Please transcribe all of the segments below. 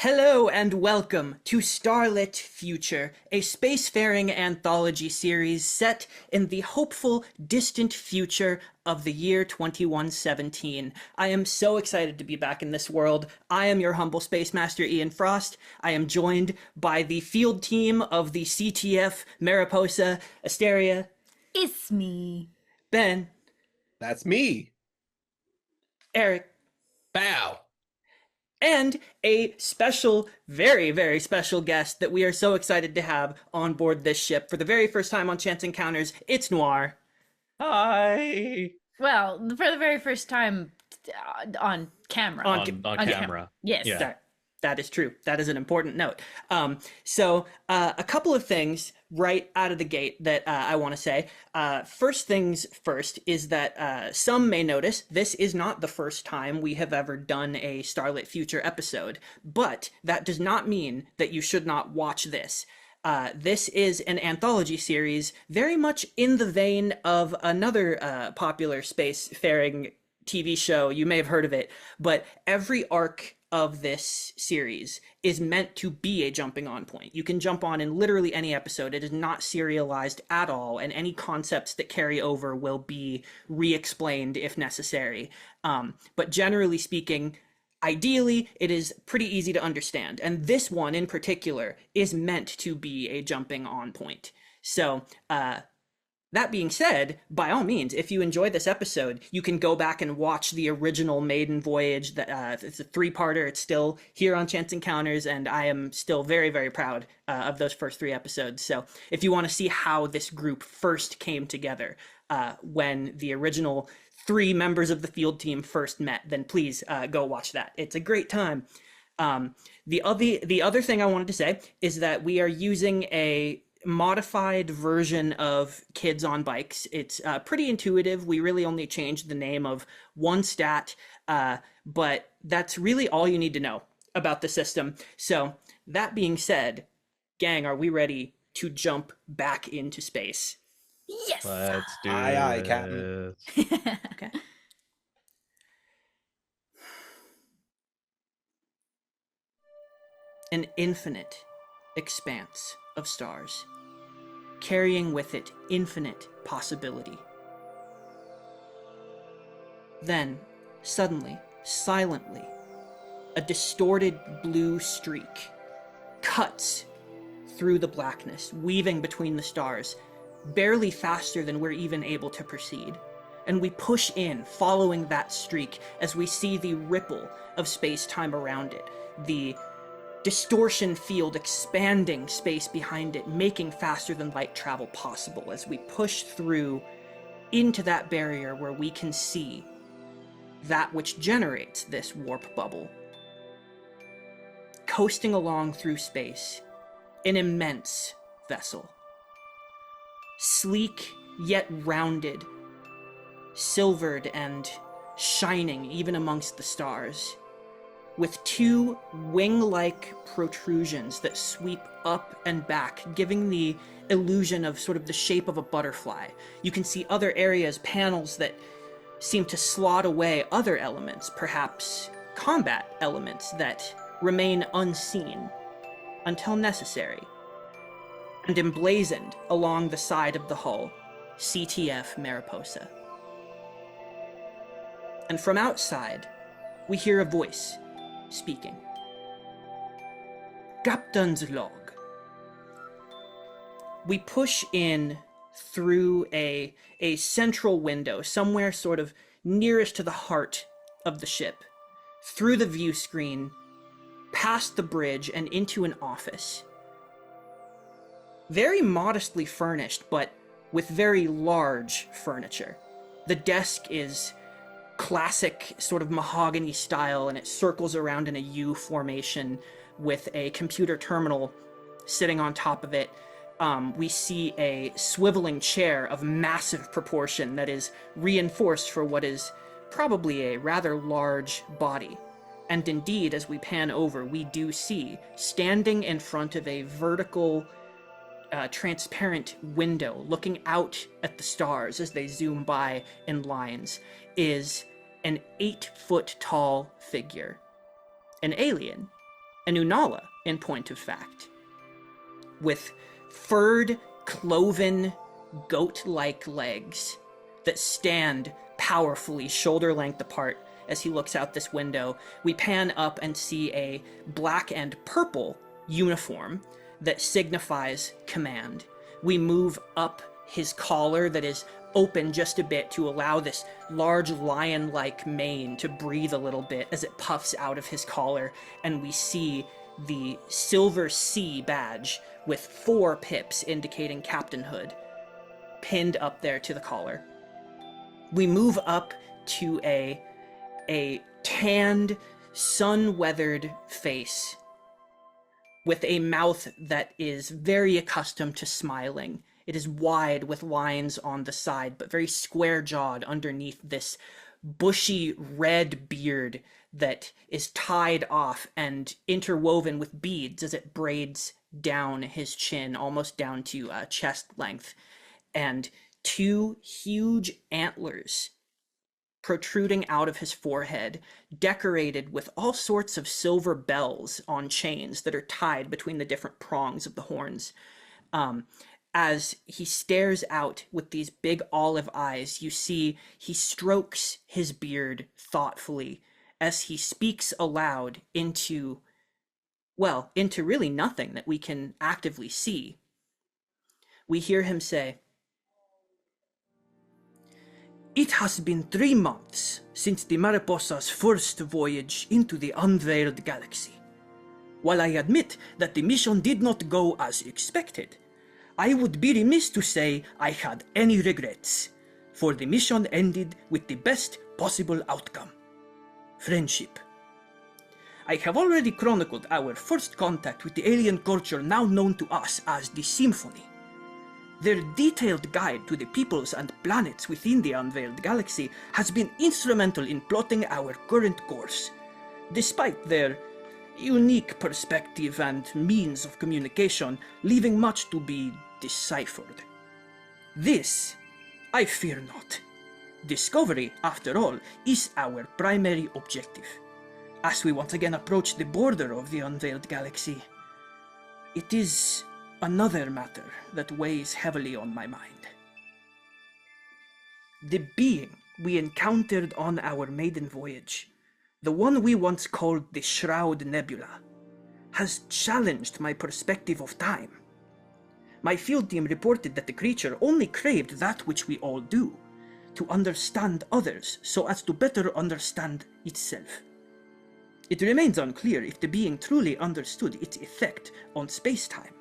Hello and welcome to Starlit Future, a spacefaring anthology series set in the hopeful, distant future of the year 2117. I am so excited to be back in this world. I am your humble Space Master Ian Frost. I am joined by the field team of the CTF Mariposa, Asteria, It's me. Ben, That's me. Eric, Bow. and a special, very, very special guest that we are so excited to have on board this ship for the very first time on Chance Encounters. It's Noir. Hi. Well, for the very first time on camera. On On camera. Yes. Yeah. That is true. That is an important note. So a couple of things right out of the gate that I want to say. First things first is that some may notice this is not the first time we have ever done a Starlit Future episode, but that does not mean that you should not watch this. This is an anthology series very much in the vein of another popular spacefaring TV show. You may have heard of it, but every arc of this series is meant to be a jumping on point. You can jump on in literally any episode. It is not serialized at all, and any concepts that carry over will be re-explained if necessary. But generally speaking, ideally, it is pretty easy to understand. And this one in particular is meant to be a jumping on point. So, that being said, by all means, if you enjoy this episode, you can go back and watch the original Maiden Voyage. That it's a three-parter. It's still here on Chance Encounters, and I am still very, very proud of those first three episodes. So if you want to see how this group first came together, when the original three members of the field team first met, then please go watch that. It's a great time. The other thing I wanted to say is that we are using a modified version of Kids on Bikes. It's pretty intuitive. We really only changed the name of one stat, but that's really all you need to know about the system. So that being said, gang, are we ready to jump back into space? Yes. Let's do Aye, it. Captain. Okay. An infinite expanse of stars, carrying with it infinite possibility. Then, suddenly, silently, a distorted blue streak cuts through the blackness, weaving between the stars, barely faster than we're even able to proceed. And we push in, following that streak, as we see the ripple of space-time around it, the distortion field expanding space behind it, making faster than light travel possible as we push through into that barrier where we can see that which generates this warp bubble. Coasting along through space, an immense vessel. Sleek yet rounded, silvered and shining even amongst the stars, with two wing-like protrusions that sweep up and back, giving the illusion of sort of the shape of a butterfly. You can see other areas, panels that seem to slot away other elements, perhaps combat elements that remain unseen until necessary. And emblazoned along the side of the hull, CTF Mariposa. And from outside, we hear a voice speaking. Captain's log. We push in through a central window, somewhere sort of nearest to the heart of the ship, through the view screen, past the bridge, and into an office. Very modestly furnished, but with very large furniture. The desk is classic sort of mahogany style, and it circles around in a U formation with a computer terminal sitting on top of it. We see a swiveling chair of massive proportion that is reinforced for what is probably a rather large body. And indeed, as we pan over, we do see, standing in front of a vertical transparent window looking out at the stars as they zoom by in lines, is an 8-foot tall figure. An alien, an Unala, in point of fact, with furred, cloven, goat-like legs that stand powerfully shoulder-length apart as he looks out this window. We pan up and see a black and purple uniform that signifies command. We move up his collar that is open just a bit to allow this large lion-like mane to breathe a little bit as it puffs out of his collar, and we see the Silver C badge with 4 pips indicating captainhood pinned up there to the collar. We move up to a tanned, sun-weathered face with a mouth that is very accustomed to smiling. It is wide with lines on the side, but very square-jawed underneath this bushy red beard that is tied off and interwoven with beads as it braids down his chin, almost down to chest length, and 2 huge antlers protruding out of his forehead, decorated with all sorts of silver bells on chains that are tied between the different prongs of the horns. As he stares out with these big olive eyes, you see he strokes his beard thoughtfully as he speaks aloud into really nothing that we can actively see. We hear him say, "It has been 3 months since the Mariposa's first voyage into the unveiled galaxy. While I admit that the mission did not go as expected, I would be remiss to say I had any regrets, for the mission ended with the best possible outcome: friendship. I have already chronicled our first contact with the alien culture now known to us as the Symphony. Their detailed guide to the peoples and planets within the unveiled galaxy has been instrumental in plotting our current course, despite their unique perspective and means of communication leaving much to be deciphered. This, I fear not. Discovery, after all, is our primary objective. As we once again approach the border of the unveiled galaxy, it is another matter that weighs heavily on my mind. The being we encountered on our maiden voyage, the one we once called the Shroud Nebula, has challenged my perspective of time. My field team reported that the creature only craved that which we all do, to understand others so as to better understand itself. It remains unclear if the being truly understood its effect on space-time.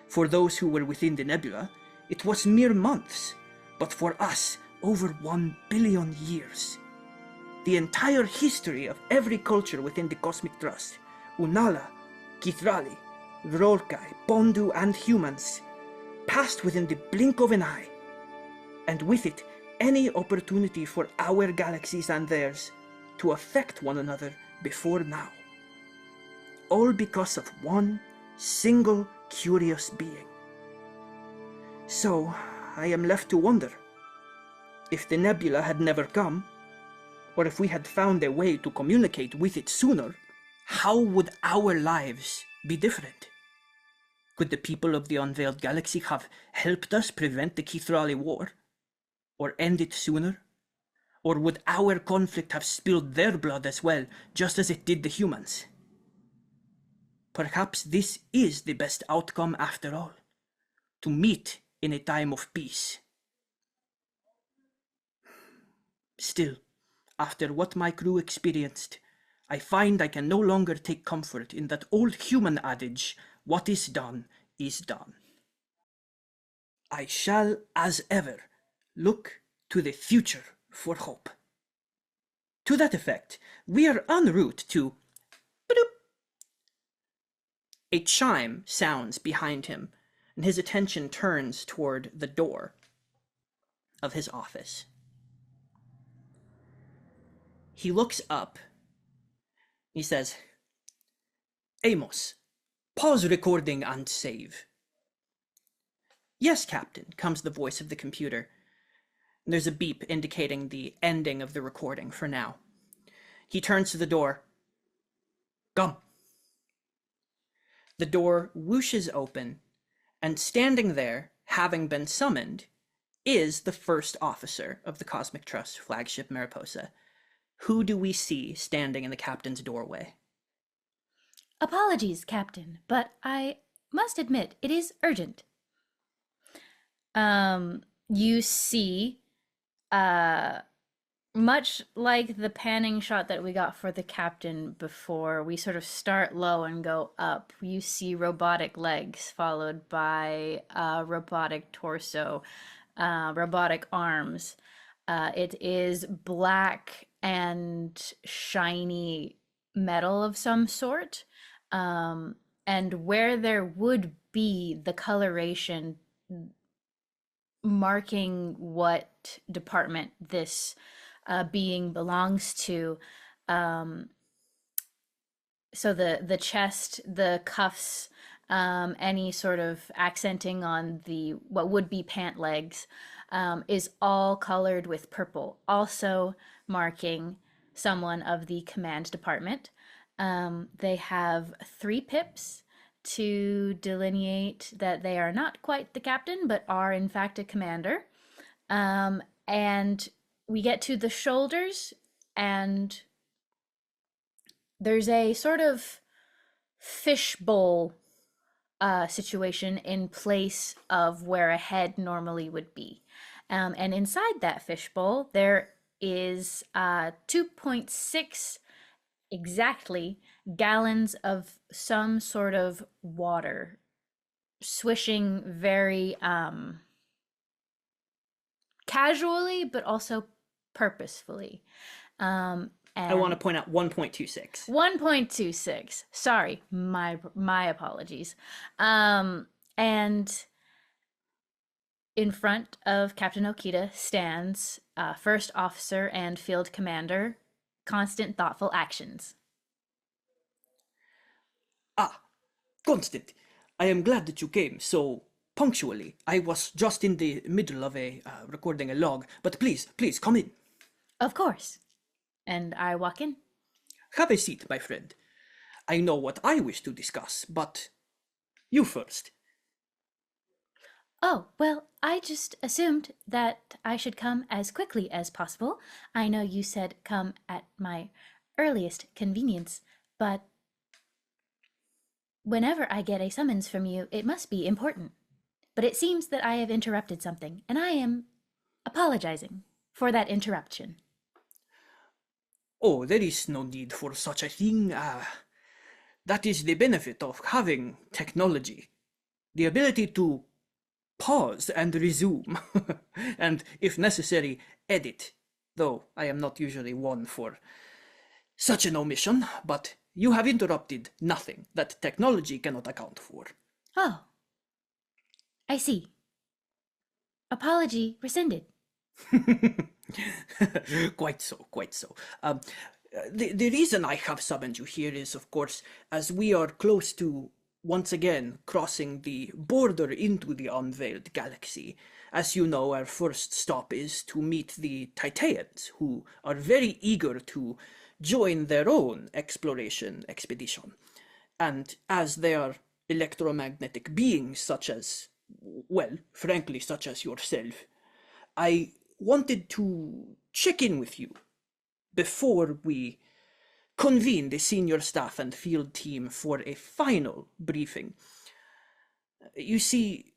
For those who were within the nebula, it was mere months, but for us, over 1 billion years. The entire history of every culture within the Cosmic Trust, Unala, Kithrali, Rorkai, Pondu, and humans, passed within the blink of an eye, and with it, any opportunity for our galaxies and theirs to affect one another before now. All because of one single curious being. So, I am left to wonder, if the nebula had never come, or if we had found a way to communicate with it sooner, how would our lives be different? Could the people of the unveiled galaxy have helped us prevent the Kithrali War? Or end it sooner? Or would our conflict have spilled their blood as well, just as it did the humans? Perhaps this is the best outcome after all, to meet in a time of peace. Still, after what my crew experienced, I find I can no longer take comfort in that old human adage, what is done is done. I shall, as ever, look to the future for hope. To that effect, we are en route to... Bloop. A chime sounds behind him, and his attention turns toward the door of his office. He looks up. He says, "Amos, pause recording and save." "Yes, Captain," comes the voice of the computer. There's a beep indicating the ending of the recording for now. He turns to the door. "Come." The door whooshes open, and standing there, having been summoned, is the first officer of the Cosmic Trust flagship Mariposa. Who do we see standing in the captain's doorway? Apologies, Captain, but I must admit it is urgent. You see, uh, much like the panning shot that we got for the captain before, we sort of start low and go up. You see robotic legs followed by robotic torso, robotic arms. It is black and shiny metal of some sort. And where there would be the coloration marking what department this being belongs to. So the chest, the cuffs, any sort of accenting on the what would be pant legs, is all colored with purple, also marking someone of the command department. They have 3 pips to delineate that they are not quite the captain, but are in fact a commander. And we get to the shoulders, and there's a sort of fishbowl situation in place of where a head normally would be. And inside that fishbowl, there is 2.6 exactly gallons of some sort of water swishing very casually but also purposefully. I want to point out 1.26. 1.26. Sorry, my apologies. And in front of Captain Okita stands First Officer and Field Commander, Constant Thoughtful Actions. Ah, Constant, I am glad that you came so punctually. I was just in the middle of recording a log, but please come in. Of course. And I walk in. Have a seat, my friend. I know what I wish to discuss, but you first. Oh, well, I just assumed that I should come as quickly as possible. I know you said come at my earliest convenience, but whenever I get a summons from you, it must be important. But it seems that I have interrupted something, and I am apologizing for that interruption. Oh, there is no need for such a thing. That is the benefit of having technology. The ability to pause and resume, and if necessary, edit. Though I am not usually one for such an omission, but you have interrupted nothing that technology cannot account for. Oh, I see. Apology rescinded. Quite so, quite so. The reason I have summoned you here is, of course, as we are close to once again crossing the border into the unveiled galaxy. As you know, our first stop is to meet the Tyteans, who are very eager to join their own exploration expedition. And as they are electromagnetic beings such as, well, frankly, such as yourself, I wanted to check in with you before we convene the senior staff and field team for a final briefing. You see,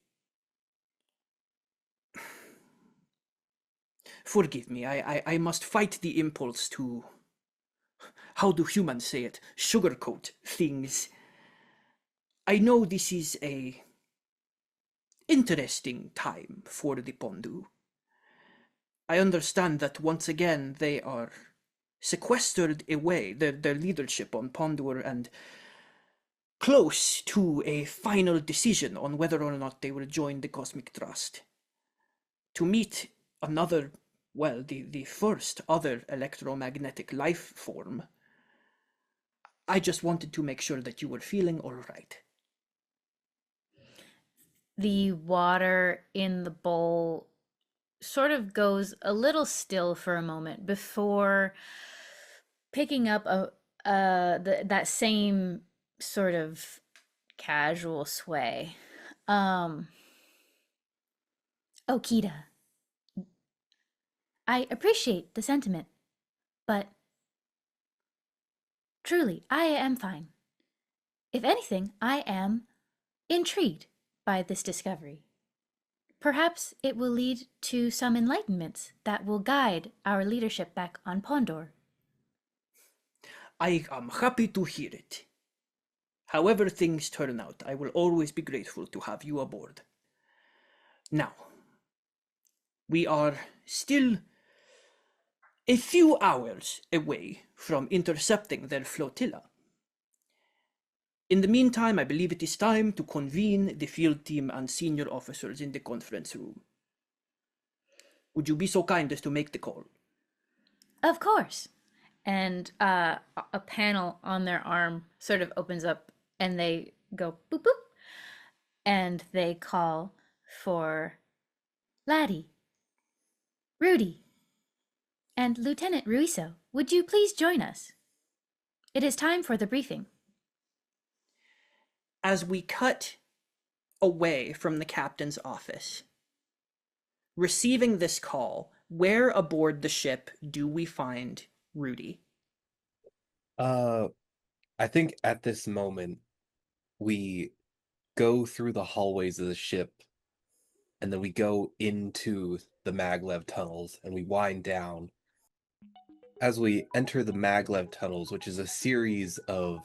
forgive me, I must fight the impulse to, how do humans say it, sugarcoat things. I know this is a interesting time for the Pondu. I understand that once again they are sequestered away, their leadership on Pondur, and close to a final decision on whether or not they will join the Cosmic Trust. To meet another, well, the first other electromagnetic life form, I just wanted to make sure that you were feeling all right. The water in the bowl sort of goes a little still for a moment before picking up that same sort of casual sway. Um, oh, Kita, I appreciate the sentiment, but truly, I am fine. If anything, I am intrigued by this discovery. Perhaps it will lead to some enlightenments that will guide our leadership back on Pondor. I am happy to hear it. However things turn out, I will always be grateful to have you aboard. Now, we are still a few hours away from intercepting their flotilla. In the meantime, I believe it is time to convene the field team and senior officers in the conference room. Would you be so kind as to make the call? Of course. And a panel on their arm sort of opens up and they go boop boop. And they call for Laddie, Rudy, and Lieutenant Ruiso. Would you please join us? It is time for the briefing. As we cut away from the captain's office, receiving this call, where aboard the ship do we find Rudy? I think at this moment we go through the hallways of the ship and then we go into the maglev tunnels and we wind down. As we enter the maglev tunnels, which is a series of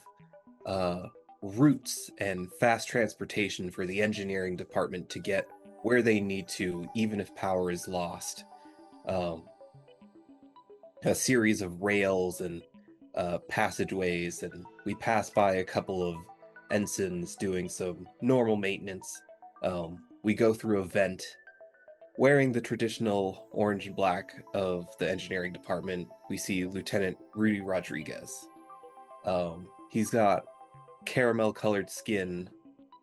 routes and fast transportation for the engineering department to get where they need to, even if power is lost. A series of rails and passageways, and we pass by a couple of ensigns doing some normal maintenance. We go through a vent wearing the traditional orange and black of the engineering department. We see Lieutenant Rudy Rodriguez. He's got caramel colored skin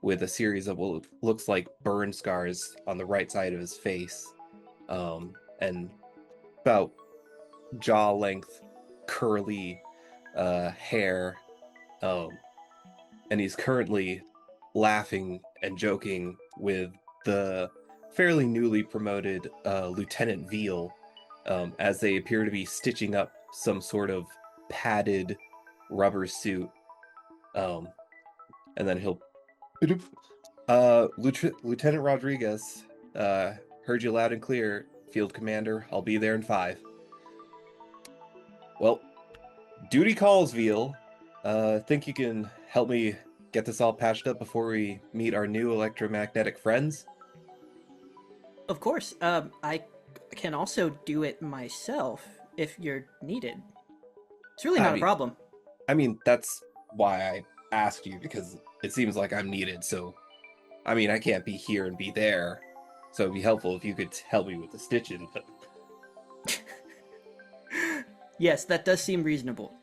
with a series of what looks like burn scars on the right side of his face, and about jaw length curly hair, and he's currently laughing and joking with the fairly newly promoted Lieutenant Veal, as they appear to be stitching up some sort of padded rubber suit. And then he'll Lieutenant Rodriguez, heard you loud and clear, Field Commander. I'll be there in 5. Well, duty calls, Veal. Think you can help me get this all patched up before we meet our new electromagnetic friends? Of course. I can also do it myself if you're needed. It's really not a problem. I mean, that's why I asked you, because it seems like I'm needed, so... I mean, I can't be here and be there, so it'd be helpful if you could help me with the stitching, but... Yes, that does seem reasonable.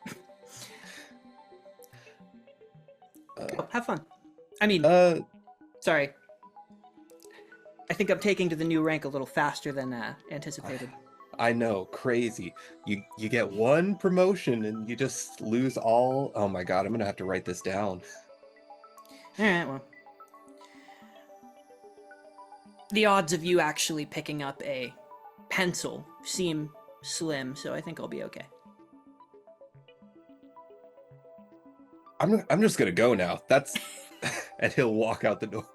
Have fun. I mean, sorry. I think I'm taking to the new rank a little faster than anticipated. I know, crazy. You get one promotion and you just lose all... Oh my god, I'm gonna have to write this down. Alright, well. The odds of you actually picking up a pencil seem slim, so I think I'll be okay. I'm just gonna go now. That's... And he'll walk out the door.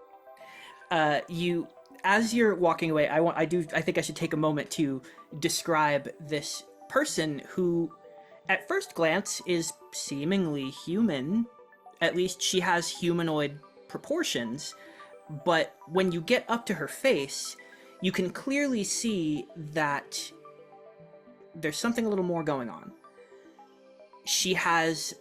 As you're walking away, I think I should take a moment to describe this person who, at first glance, is seemingly human. At least she has humanoid proportions. But when you get up to her face, you can clearly see that there's something a little more going on. She has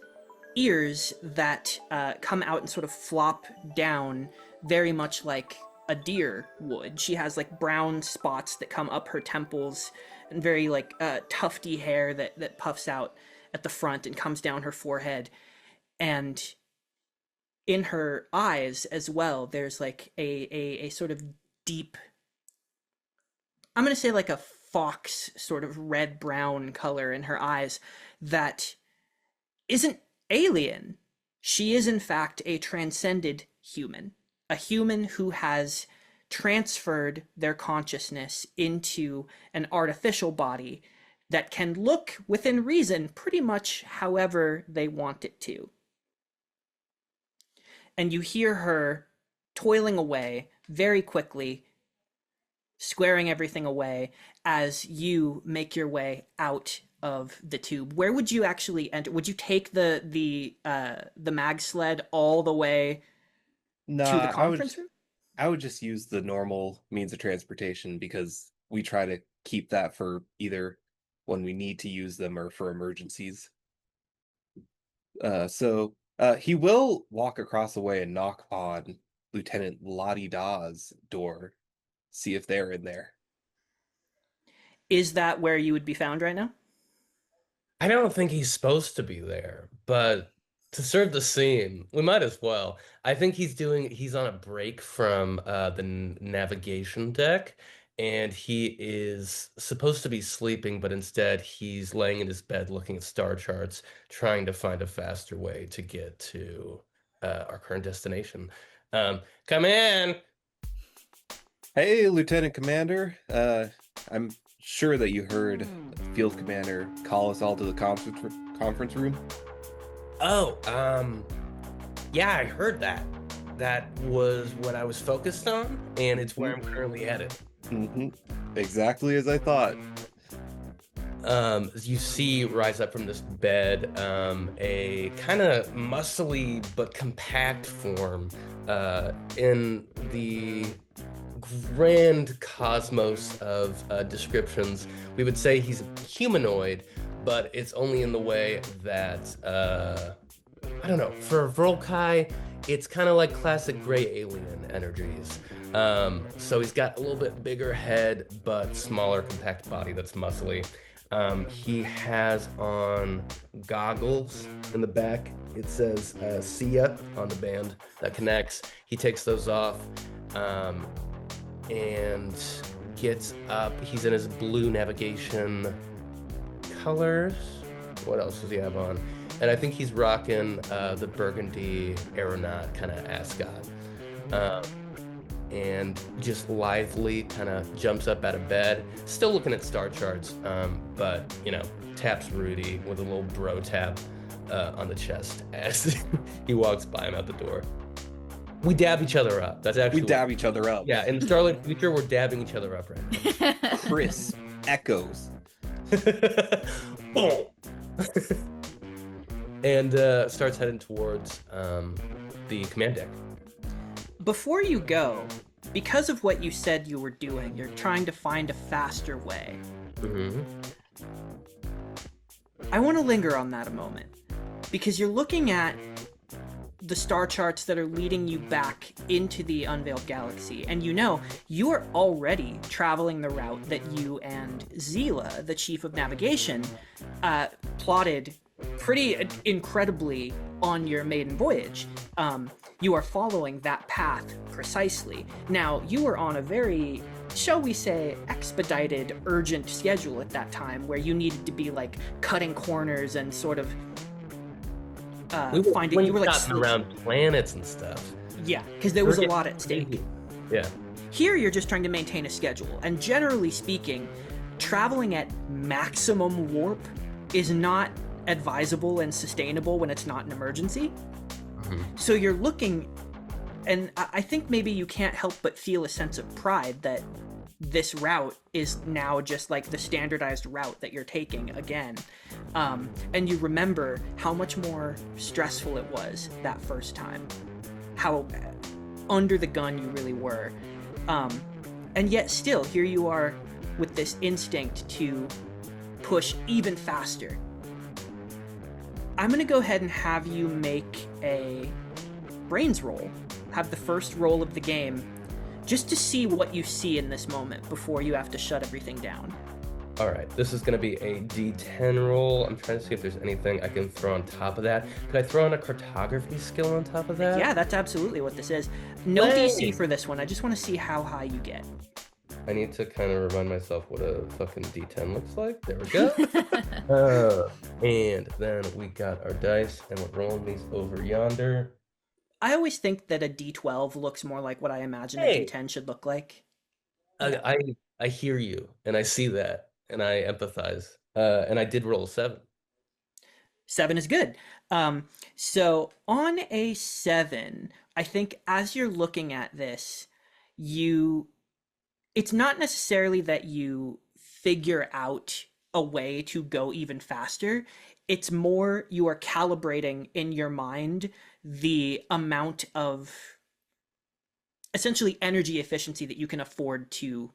ears that come out and sort of flop down, very much like a deer would. She has like brown spots that come up her temples and very like tufty hair that puffs out at the front and comes down her forehead. And in her eyes as well, there's like a sort of deep, I'm going to say like a fox sort of red-brown color in her eyes that isn't alien. She is in fact a transcended human, a human who has transferred their consciousness into an artificial body that can look within reason pretty much however they want it to. And you hear her toiling away very quickly, squaring everything away as you make your way out of the tube. Where would you actually enter? Would you take the mag sled all the way to the conference room? I would just use the normal means of transportation because we try to keep that for either when we need to use them or for emergencies. So he will walk across the way and knock on Lieutenant Lottie Dawes' door, see if they're in there. Is that where you would be found right now? I don't think he's supposed to be there, but to serve the scene, we might as well. I think he's on a break from the navigation deck, and he is supposed to be sleeping, but instead he's laying in his bed looking at star charts, trying to find a faster way to get to our current destination. Come in. Hey, Lieutenant Commander. I'm sure that you heard Field Commander call us all to the conference room. Oh, yeah, I heard that. That was what I was focused on, and it's where I'm currently headed. Mm-hmm. Exactly as I thought. You see rise up from this bed a kind of muscly but compact form in the grand cosmos of descriptions. We would say he's humanoid, but it's only in the way that I don't know, for Volkai it's kind of like classic gray alien energies. So he's got a little bit bigger head but smaller compact body that's muscly. He has on goggles in the back. It says "See ya" on the band that connects. He takes those off and gets up. He's in his blue navigation colors. What else does he have on? And I think he's rocking the burgundy aeronaut kind of ascot. And just lively kind of jumps up out of bed, still looking at star charts, but, you know, taps Rudy with a little bro tap on the chest as he walks by him out the door. We dab each other up. That's actually... We dab each other up. Yeah, in the STARLIT future, we're dabbing each other up right now. Crisp echoes. Boom! And starts heading towards the command deck. Before you go, because of what you said you were doing, you're trying to find a faster way. Mm-hmm. I want to linger on that a moment, because you're looking at the star charts that are leading you back into the Unveiled Galaxy, and you know you are already traveling the route that you and Zila, the Chief of Navigation, plotted pretty incredibly on your maiden voyage. You are following that path precisely. Now, you were on a very, shall we say, expedited, urgent schedule at that time, where you needed to be like cutting corners and sort of finding. You were like around planets and stuff. Yeah, because there was a lot at stake. Yeah. Here, you're just trying to maintain a schedule, and generally speaking, traveling at maximum warp is not advisable and sustainable when it's not an emergency. So you're looking, and I think maybe you can't help but feel a sense of pride that this route is now just like the standardized route that you're taking again. And you remember how much more stressful it was that first time, how under the gun you really were. And yet still, here you are with this instinct to push even faster. I'm going to go ahead and have you make a brains roll, have the first roll of the game, just to see what you see in this moment before you have to shut everything down. All right, this is going to be a D10 roll. I'm trying to see if there's anything I can throw on top of that. Could I throw in a cartography skill on top of that? Yeah, that's absolutely what this is. No DC for this one. I just want to see how high you get. I need to kind of remind myself what a fucking D10 looks like. There we go. And then we got our dice, and we're rolling these over yonder. I always think that a D12 looks more like what I imagine a Hey, D10 should look like. I, Yeah. I I hear you, and I see that, and I empathize. And I did roll a 7. 7 is good. Um, so on a 7, I think as you're looking at this, you it's not necessarily that you figure out a way to go even faster. It's more you are calibrating in your mind the amount of essentially energy efficiency that you can afford to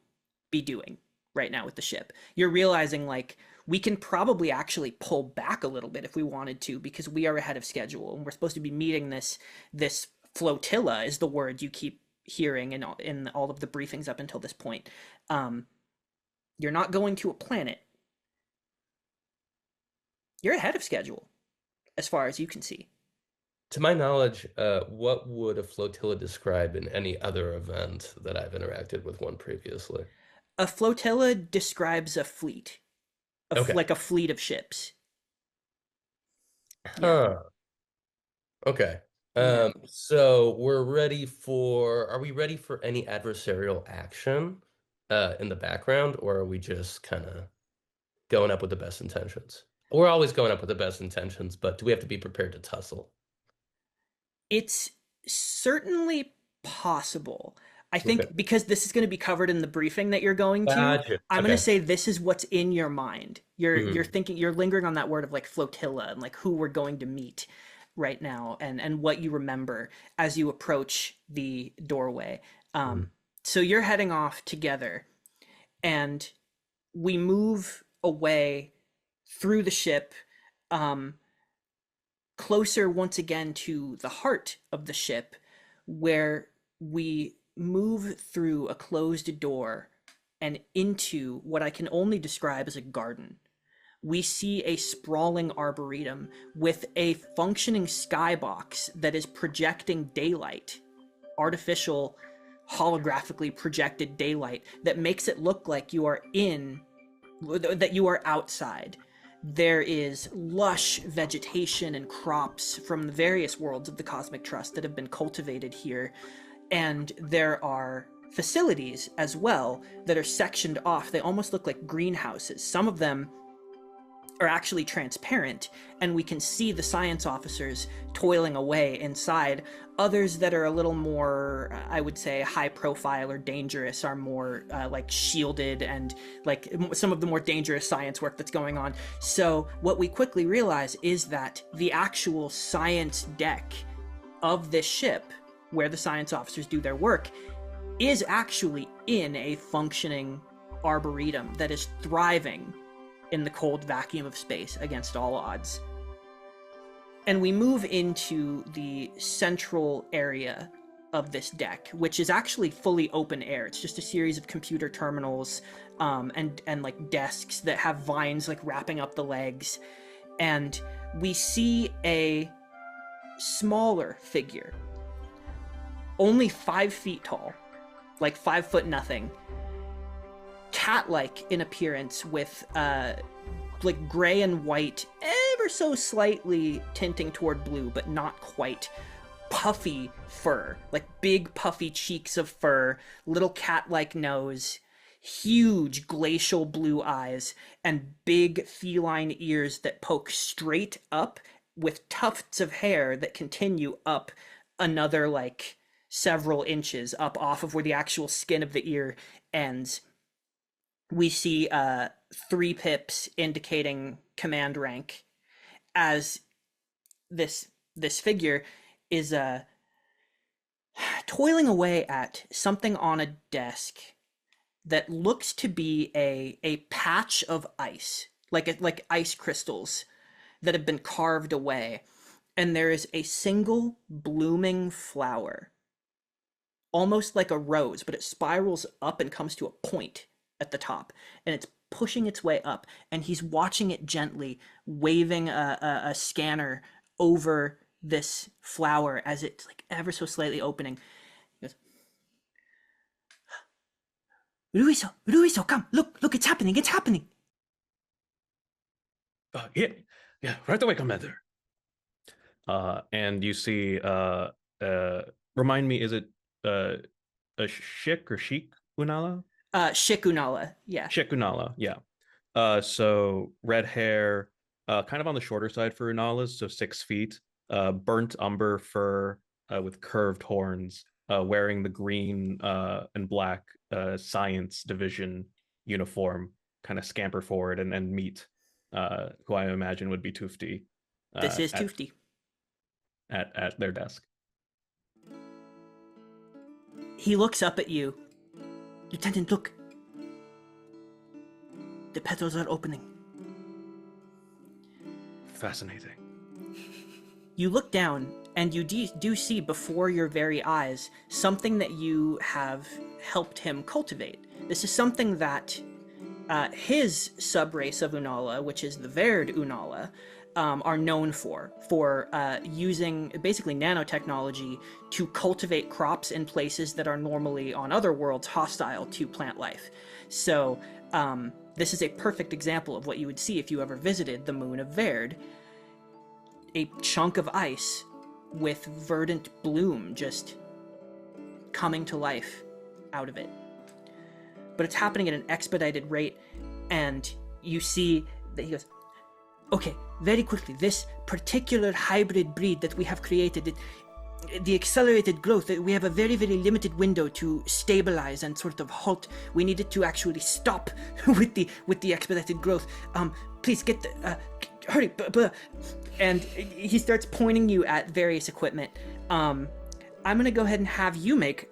be doing right now with the ship. You're realizing like we can probably actually pull back a little bit if we wanted to because we are ahead of schedule and we're supposed to be meeting this flotilla is the word you keep hearing in all of the briefings up until this point. Um, you're not going to a planet. You're ahead of schedule as far as you can see. To my knowledge, what would a flotilla describe in any other event that I've interacted with one previously? A flotilla describes a fleet, Okay. like a fleet of ships. Yeah, Huh. Okay. yeah. So are we ready for any adversarial action in the background, or are we just kind of going up with the best intentions? We're always going up with the best intentions, but do we have to be prepared to tussle? It's certainly possible. I Okay. think because this is going to be covered in the briefing that you're going to, Gotcha. I'm going to Okay. say this is what's in your mind. You're Mhm. thinking you're lingering on that word of like flotilla and like who we're going to meet right now and what you remember as you approach the doorway. Mhm. So you're heading off together and we move away through the ship um, closer once again to the heart of the ship, where we move through a closed door and into what I can only describe as a garden. We see a sprawling arboretum with a functioning skybox that is projecting daylight, artificial, holographically projected daylight that makes it look like that you are outside. There is lush vegetation and crops from the various worlds of the Cosmic Trust that have been cultivated here, and there are facilities as well that are sectioned off. They almost look like greenhouses. Some of them are actually transparent, and we can see the science officers toiling away inside. Others that are a little more, I would say, high profile or dangerous are more like shielded and like some of the more dangerous science work that's going on. So, what we quickly realize is that the actual science deck of this ship, where the science officers do their work, is actually in a functioning arboretum that is thriving in the cold vacuum of space against all odds. And we move into the central area of this deck, which is actually fully open air. It's just a series of computer terminals and like desks that have vines like wrapping up the legs. And we see a smaller figure, only 5 feet tall, like 5 foot nothing, cat-like in appearance with like gray and white, ever so slightly tinting toward blue, but not quite. Puffy fur, like big puffy cheeks of fur, little cat-like nose, huge glacial blue eyes, and big feline ears that poke straight up with tufts of hair that continue up another like several inches up off of where the actual skin of the ear ends. We see 3 pips indicating command rank as this figure is toiling away at something on a desk that looks to be a patch of ice, like ice crystals that have been carved away, and there is a single blooming flower, almost like a rose, but it spirals up and comes to a point at the top, and it's pushing its way up, and he's watching it gently, waving a scanner over this flower as it's like ever so slightly opening. He goes, Ruiso, come, look, it's happening. Yeah, yeah, right away, Commander. And you see Remind me, is it a Shik or Sheik Unala? Shikunala, yeah. Shik Unala, yeah. So red hair, kind of on the shorter side for Unalas, so 6 feet. Burnt umber fur with curved horns, wearing the green and black science division uniform, kind of scamper forward and meet who I imagine would be Tufti This is at, Tufti. at their desk. He looks up at you. Lieutenant, look. The petals are opening. Fascinating. You look down, and you do see before your very eyes something that you have helped him cultivate. This is something that his subrace of Unala, which is the Verd Unala, are known for using basically nanotechnology to cultivate crops in places that are normally on other worlds hostile to plant life. So this is a perfect example of what you would see if you ever visited the moon of Verd. A chunk of ice with verdant bloom just coming to life out of it. But it's happening at an expedited rate, and you see that he goes, okay, very quickly, this particular hybrid breed that we have created, the accelerated growth, we have a very, very limited window to stabilize and sort of halt. We needed to actually stop with the expedited growth. Please get the, hurry, and he starts pointing you at various equipment. I'm gonna go ahead and have you make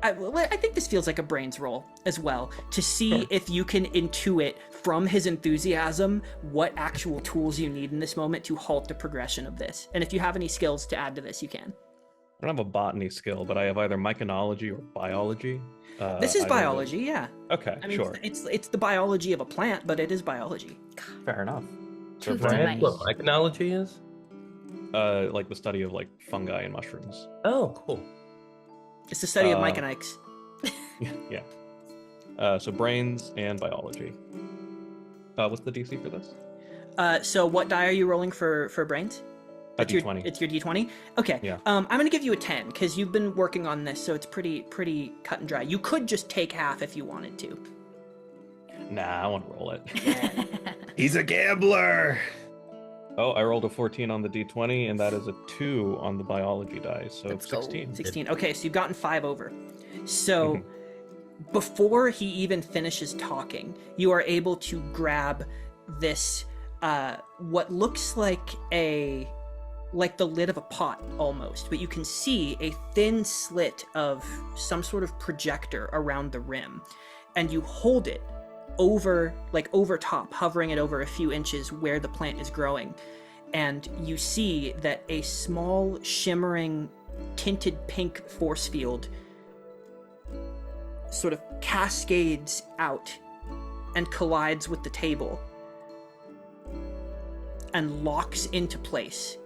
I think this feels like a brains roll as well, to see if you can intuit from his enthusiasm what actual tools you need in this moment to halt the progression of this. And if you have any skills to add to this, you can. I don't have a botany skill, but I have either myconology or biology. This is biology, yeah. Okay, I mean, sure. it's the biology of a plant, but it is biology. Fair enough. Tufti Brand, might. what myconology is? Like the study of like fungi and mushrooms. Oh, cool. It's the study of myconics. Yeah. So brains and biology. What's the DC for this? So what die are you rolling for brains? A D20. It's your D20? Okay. Yeah. I'm going to give you a 10, because you've been working on this, so it's pretty cut and dry. You could just take half if you wanted to. Nah, I want to roll it. He's a gambler. Oh, I rolled a 14 on the D20, and that is a 2 on the biology die, so Let's go. 16. 16. Okay, so you've gotten 5 over. So before he even finishes talking, you are able to grab this, what looks like the lid of a pot almost, but you can see a thin slit of some sort of projector around the rim, and you hold it over top, hovering it over a few inches where the plant is growing, and you see that a small shimmering tinted pink force field sort of cascades out and collides with the table and locks into place,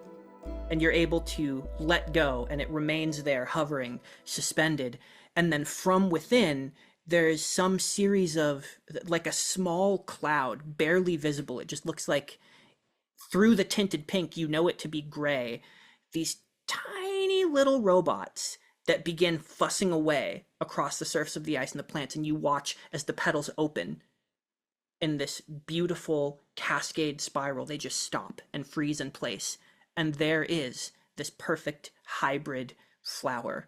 and you're able to let go, and it remains there hovering, suspended. And then from within, there's some series of, like a small cloud, barely visible. It just looks like, through the tinted pink, you know it to be gray. These tiny little robots that begin fussing away across the surface of the ice and the plants, and you watch as the petals open in this beautiful cascade spiral. They just stop and freeze in place. And there is this perfect hybrid flower,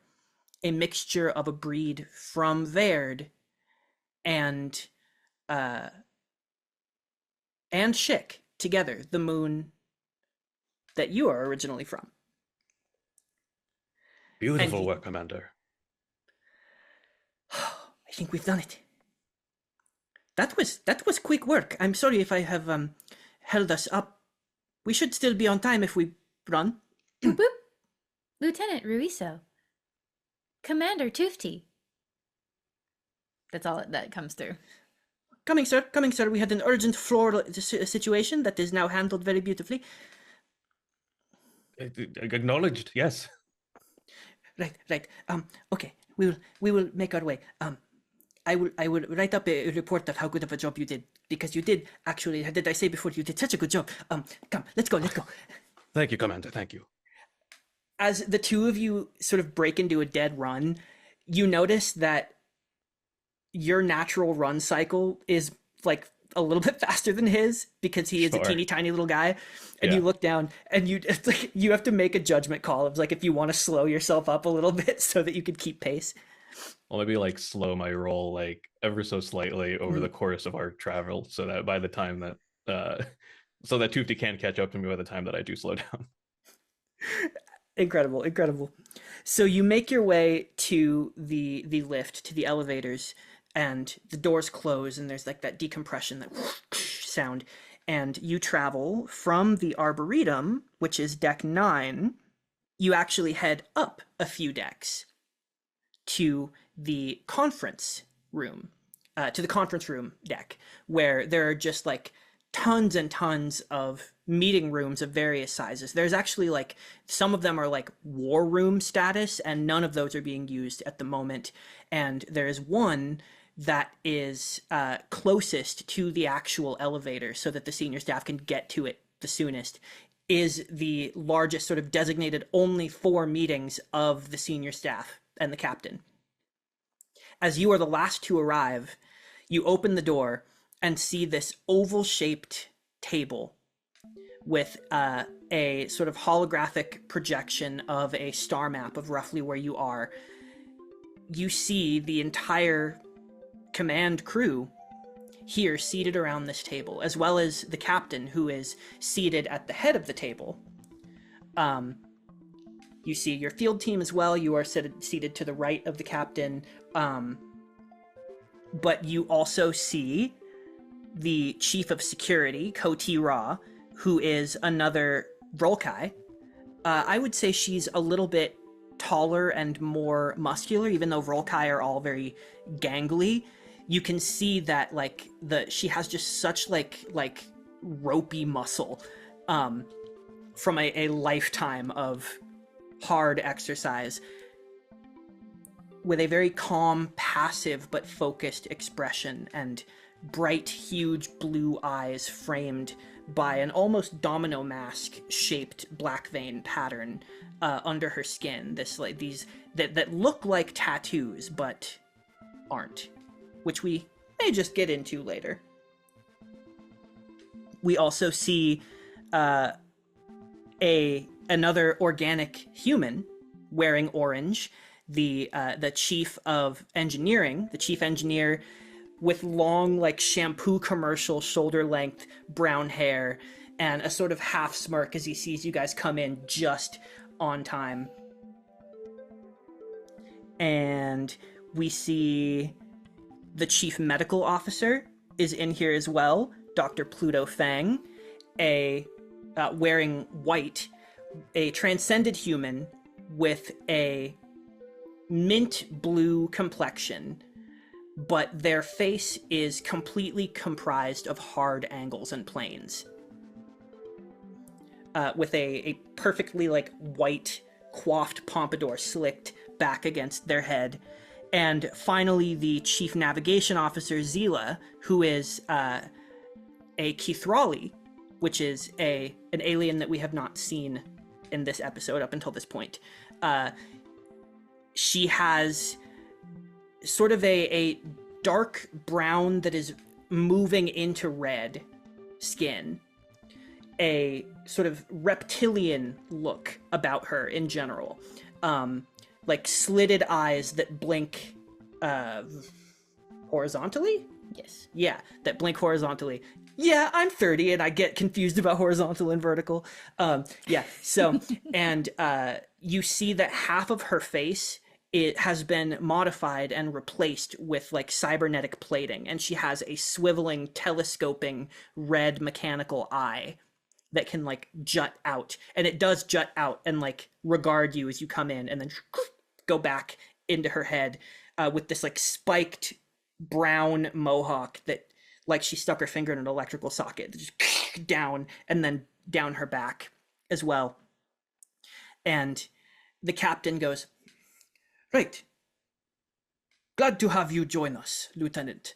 a mixture of a breed from Verd and Shik together, the moon that you are originally from. Beautiful work, Commander. I think we've done it. That was quick work. I'm sorry if I have held us up. We should still be on time if we run. Boop, boop. Lieutenant Ruiso. Commander Tufti. That's all that comes through. Coming, sir. Coming, sir. We had an urgent floor situation that is now handled very beautifully. Acknowledged, yes. Right. Okay. We will make our way. I will write up a report of how good of a job you did, because you did actually. Did I say before, you did such a good job? Come, let's go. Thank you, Commander. Thank you. as the two of you sort of break into a dead run, you notice that your natural run cycle is like a little bit faster than his because he is a Sure. teeny tiny little guy. And you Yeah. look down and it's like you have to make a judgment call of like if you want to slow yourself up a little bit so that you could keep pace. I'll maybe like slow my roll like ever so slightly over Mhm. the course of our travel, so that by the time that so that Tufty can't catch up to me by the time that I do slow down. Incredible, incredible. So you make your way to the lift, to the elevators, and the doors close, and there's like that decompression, that sound, and you travel from the Arboretum, which is deck 9. You actually head up a few decks to the conference room, to the conference room deck, where there are just like tons and tons of meeting rooms of various sizes. There's actually like some of them are like war room status, and none of those are being used at the moment. And there is one that is closest to the actual elevator so that the senior staff can get to it the soonest, is the largest sort of designated only for meetings of the senior staff and the captain. As you are the last to arrive, you open the door and see this oval-shaped table with a sort of holographic projection of a star map of roughly where you are. You see the entire command crew here seated around this table, as well as the captain, who is seated at the head of the table. You see your field team as well. You are seated to the right of the captain. But you also see the chief of security, Koti Ra, who is another Volkai. I would say she's a little bit taller and more muscular, even though Volkai are all very gangly. You can see that like she has just such like ropey muscle from a lifetime of hard exercise, with a very calm, passive but focused expression and bright, huge blue eyes framed by an almost domino mask shaped black vein pattern under her skin. This like these that look like tattoos but aren't, which we may just get into later. We also see another organic human wearing orange, the chief of engineering, the chief engineer, with long like shampoo commercial shoulder length brown hair and a sort of half smirk as he sees you guys come in just on time. And we see the chief medical officer is in here as well, Dr. Pluto Fang, wearing white, a transcended human with a mint blue complexion, but their face is completely comprised of hard angles and planes, with a perfectly like white coiffed pompadour slicked back against their head. And finally, the chief navigation officer, Zila, who is a Kithrali, which is an alien that we have not seen in this episode up until this point. She has sort of a dark brown that is moving into red skin, a sort of reptilian look about her in general, like slitted eyes that blink horizontally? Yes. Yeah, that blink horizontally. Yeah, I'm 30 and I get confused about horizontal and vertical. Yeah, so, and you see that half of her face, it has been modified and replaced with like cybernetic plating, and she has a swiveling, telescoping red mechanical eye that can like jut out, and it does jut out and like regard you as you come in, and then go back into her head with this like spiked brown mohawk that like she stuck her finger in an electrical socket, just down and then down her back as well. And the captain goes, "Right. Glad to have you join us, Lieutenant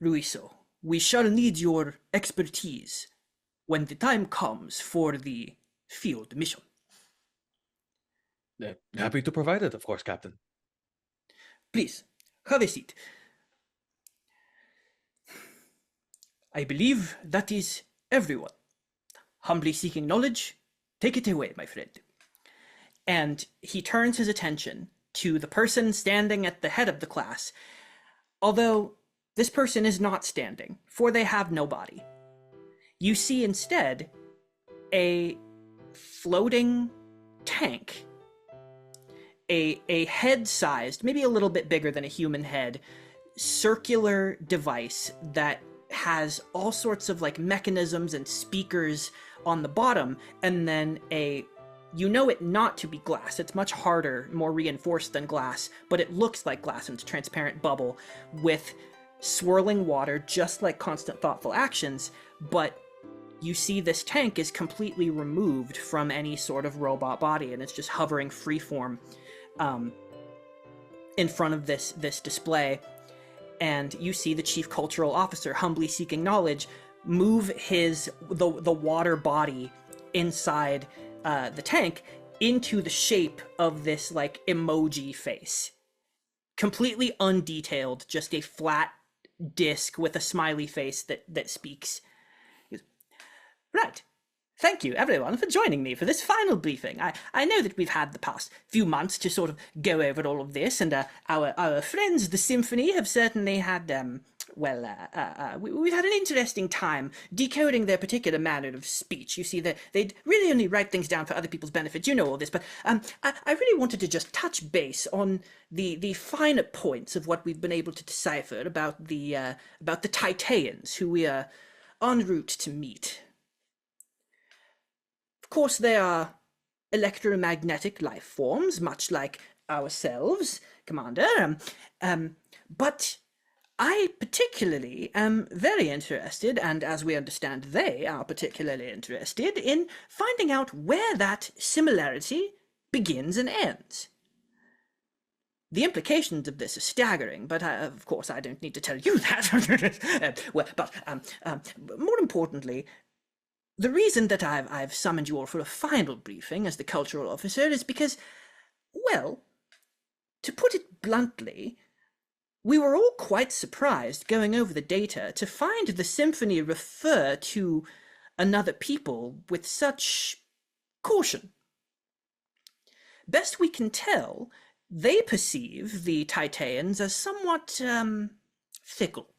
Ruiso. We shall need your expertise when the time comes for the field mission." Happy to provide it, of course, Captain. Please, have a seat. I believe that is everyone. Humbly seeking knowledge, take it away, my friend. And he turns his attention to the person standing at the head of the class, although this person is not standing, for they have no body. You see instead a floating tank, a head-sized, maybe a little bit bigger than a human head, circular device that has all sorts of like mechanisms and speakers on the bottom, and then you know it not to be glass. It's much harder, more reinforced than glass, but it looks like glass, and it's a transparent bubble with swirling water, just like Constant Thoughtful Actions, but you see this tank is completely removed from any sort of robot body, and it's just hovering freeform in front of this display. And you see the chief cultural officer, humbly seeking knowledge, move the water body inside the tank into the shape of this like emoji face, completely undetailed, just a flat disc with a smiley face that speaks. Right. Thank you, everyone, for joining me for this final briefing. I know that we've had the past few months to sort of go over all of this, and our friends, the Symphony, have certainly had, we've had an interesting time decoding their particular manner of speech. You see, they'd really only write things down for other people's benefit. You know all this, but I really wanted to just touch base on the finer points of what we've been able to decipher about the Tyteans, who we are en route to meet. Of course, they are electromagnetic life forms, much like ourselves, Commander. But I particularly am very interested, and as we understand, they are particularly interested in finding out where that similarity begins and ends. The implications of this are staggering, but of course I don't need to tell you that. More importantly, the reason that I've summoned you all for a final briefing as the cultural officer is because, well, to put it bluntly, we were all quite surprised going over the data to find the Symphony refer to another people with such caution. Best we can tell, they perceive the Tyteans as somewhat fickle.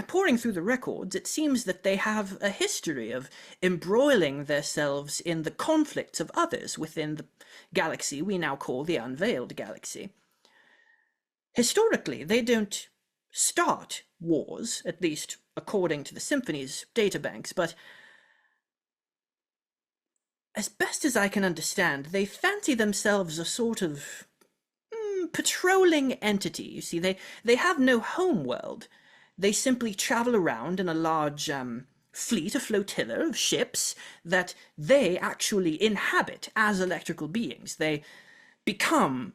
Poring through the records, it seems that they have a history of embroiling themselves in the conflicts of others within the galaxy we now call the Unveiled Galaxy. Historically, they don't start wars, at least according to the Symphony's databanks, but as best as I can understand, they fancy themselves a sort of patrolling entity. You see, they have no homeworld. They simply travel around in a large fleet, a flotilla of ships that they actually inhabit as electrical beings. They become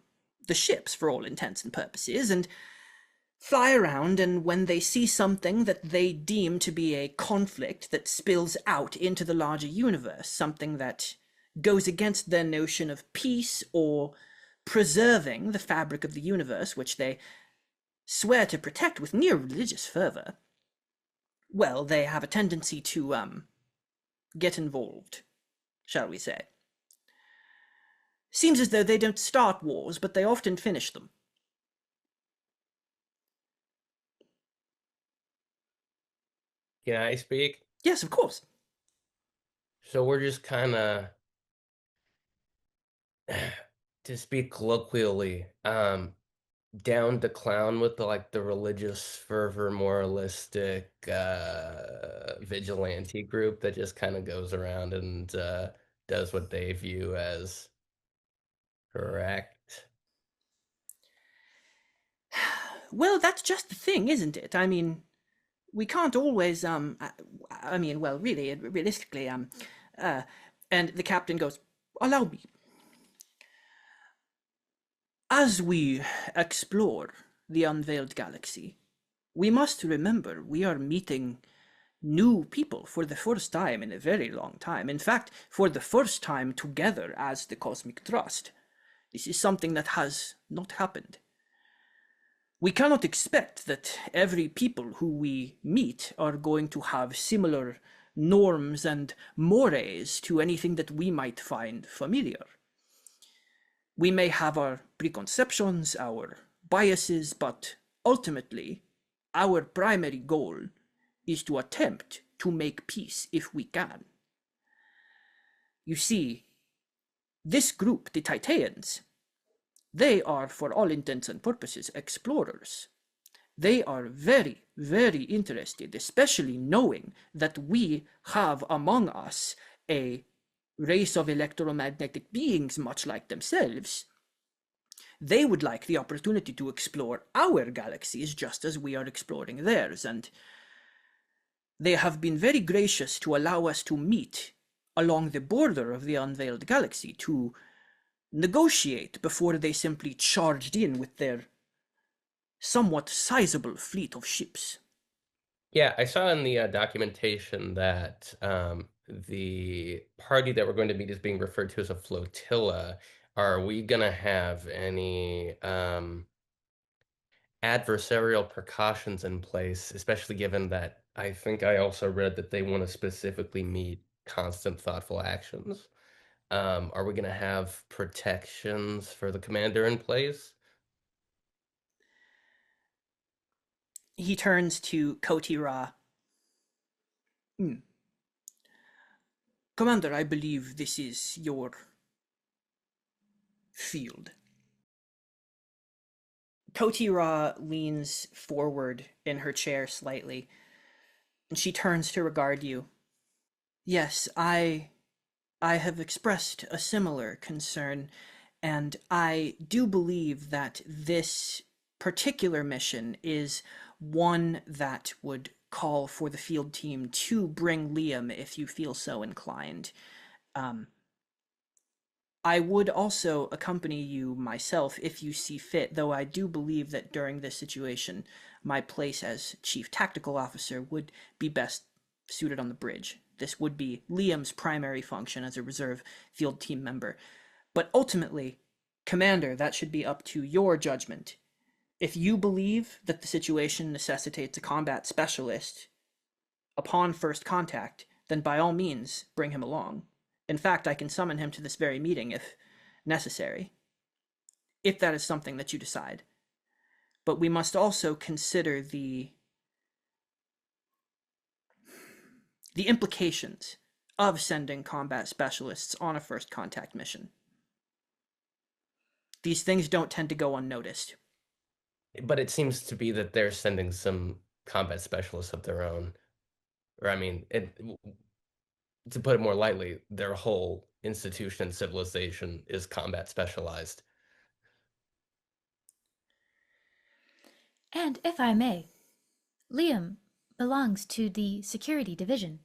the ships for all intents and purposes and fly around, and when they see something that they deem to be a conflict that spills out into the larger universe, something that goes against their notion of peace or preserving the fabric of the universe, which they swear to protect with near religious fervor, well, they have a tendency to get involved, shall we say. Seems as though they don't start wars, but they often finish them. Can I speak? Yes, of course. So we're just kind of, to speak colloquially, down to clown with the religious fervor, moralistic vigilante group that just kind of goes around and does what they view as correct. Well, that's just the thing, isn't it? I mean, we can't always, realistically, and the captain goes, allow me. As we explore the Unveiled Galaxy, we must remember we are meeting new people for the first time in a very long time. In fact, for the first time together as the Cosmic Trust. This is something that has not happened. We cannot expect that every people who we meet are going to have similar norms and mores to anything that we might find familiar. We may have our preconceptions, our biases, but ultimately, our primary goal is to attempt to make peace if we can. You see, this group, the Tyteans, they are, for all intents and purposes, explorers. They are very, very interested, especially knowing that we have among us a race of electromagnetic beings much like themselves. They would like the opportunity to explore our galaxies just as we are exploring theirs, and they have been very gracious to allow us to meet along the border of the unveiled galaxy to negotiate before they simply charged in with their somewhat sizable fleet of ships. Yeah, I saw in the documentation that the party that we're going to meet is being referred to as a flotilla. Are we gonna have any adversarial precautions in place, especially given that I think I also read that they want to specifically meet constant thoughtful actions? Are we gonna have protections for the commander in place? He turns to Kotira. Commander, I believe this is your field. Kotira leans forward in her chair slightly, and she turns to regard you. Yes, I have expressed a similar concern, and I do believe that this particular mission is one that would call for the field team to bring Liam if you feel so inclined. I would also accompany you myself if you see fit, though I do believe that during this situation, my place as Chief Tactical Officer would be best suited on the bridge. This would be Liam's primary function as a reserve field team member. But ultimately, Commander, that should be up to your judgment. If you believe that the situation necessitates a combat specialist upon first contact, then by all means, bring him along. In fact, I can summon him to this very meeting if necessary, if that is something that you decide. But we must also consider the implications of sending combat specialists on a first contact mission. These things don't tend to go unnoticed. But it seems to be that they're sending some combat specialists of their own. Or I mean, to put it more lightly, their whole institution and civilization is combat specialized. And if I may, Liam belongs to the security division.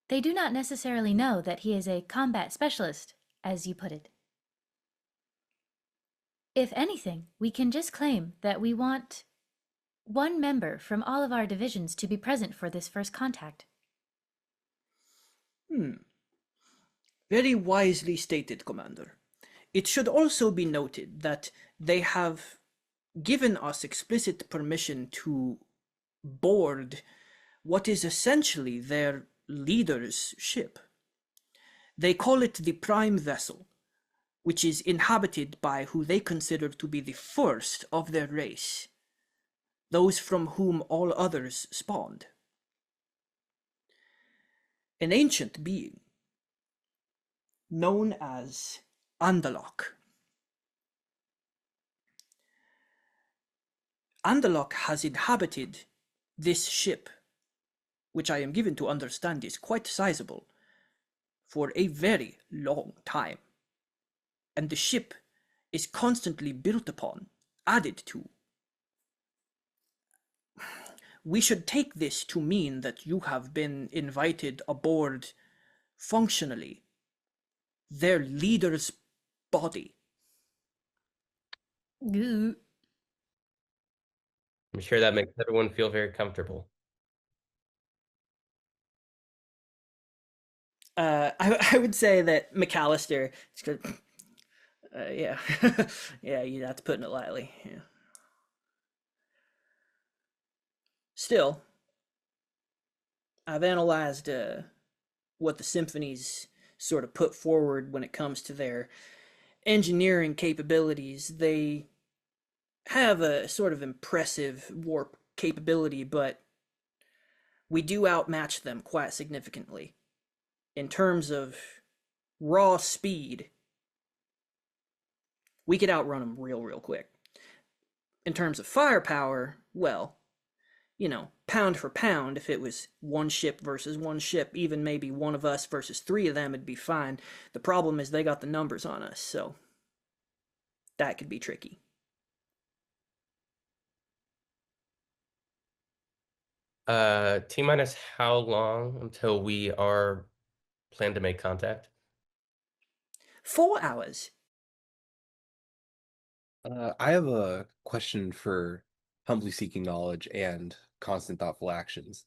They do not necessarily know that he is a combat specialist, as you put it. If anything, we can just claim that we want one member from all of our divisions to be present for this first contact. Very wisely stated, Commander. It should also be noted that they have given us explicit permission to board what is essentially their leader's ship. They call it the Prime Vessel, which is inhabited by who they consider to be the first of their race, those from whom all others spawned. An ancient being known as Andalok. Andalok has inhabited this ship, which I am given to understand is quite sizable, for a very long time. And the ship is constantly built upon, added to. We should take this to mean that you have been invited aboard functionally their leader's body. Goo. I'm sure that makes everyone feel very comfortable. I would say that McAllister, yeah, yeah, that's putting it lightly. Yeah. Still, I've analyzed what the symphonies sort of put forward when it comes to their engineering capabilities. They have a sort of impressive warp capability, but we do outmatch them quite significantly. In terms of raw speed, we could outrun them real quick. In terms of firepower, well, pound for pound, if it was one ship versus one ship, even maybe one of us versus three of them, it'd be fine. The problem is they got the numbers on us, so that could be tricky. T minus how long until we are plan to make contact? 4 hours. I have a question for humbly seeking knowledge and constant thoughtful actions.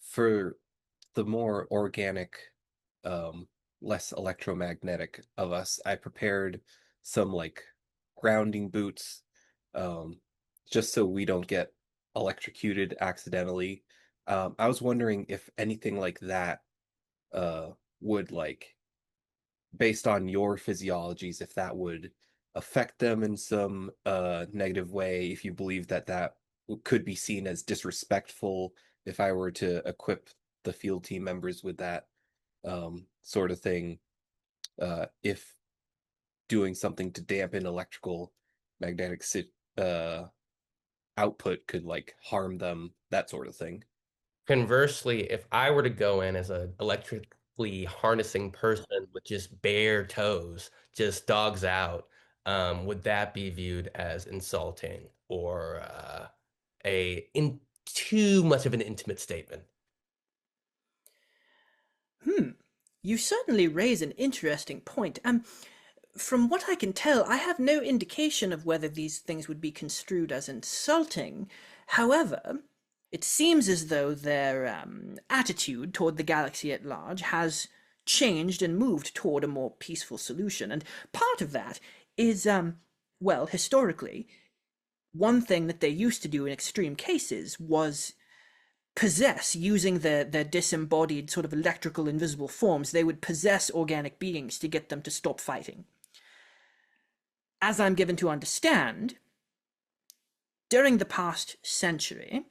For the more organic, um, less electromagnetic of us, I prepared some like grounding boots, um, just so we don't get electrocuted accidentally. I was wondering if anything like that, would like based on your physiologies, if that would affect them in some negative way, if you believe that that could be seen as disrespectful if I were to equip the field team members with that sort of thing, if doing something to dampen electrical magnetic uh, output could like harm them, that sort of thing. Conversely, if I were to go in as an electrically harnessing person with just bare toes, just dogs out, would that be viewed as insulting or a in too much of an intimate statement? You certainly raise an interesting point. From what I can tell, I have no indication of whether these things would be construed as insulting. However, it seems as though their attitude toward the galaxy at large has changed and moved toward a more peaceful solution. And part of that is, well, historically, one thing that they used to do in extreme cases was possess, using their disembodied sort of electrical invisible forms, they would possess organic beings to get them to stop fighting. As I'm given to understand, during the past century,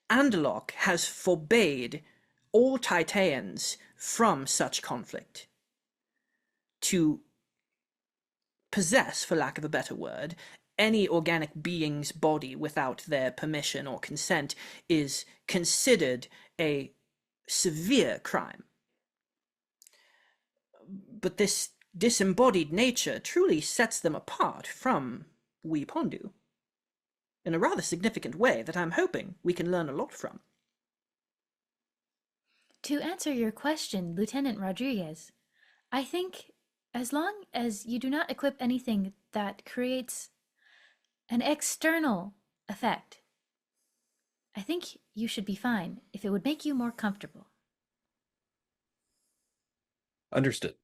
Andalok has forbade all Tyteans from such conflict. To possess, for lack of a better word, any organic being's body without their permission or consent is considered a severe crime. But this disembodied nature truly sets them apart from we Pondu in a rather significant way that I'm hoping we can learn a lot from. To answer your question, Lieutenant Rodriguez, I think as long as you do not equip anything that creates an external effect, I think you should be fine if it would make you more comfortable. Understood.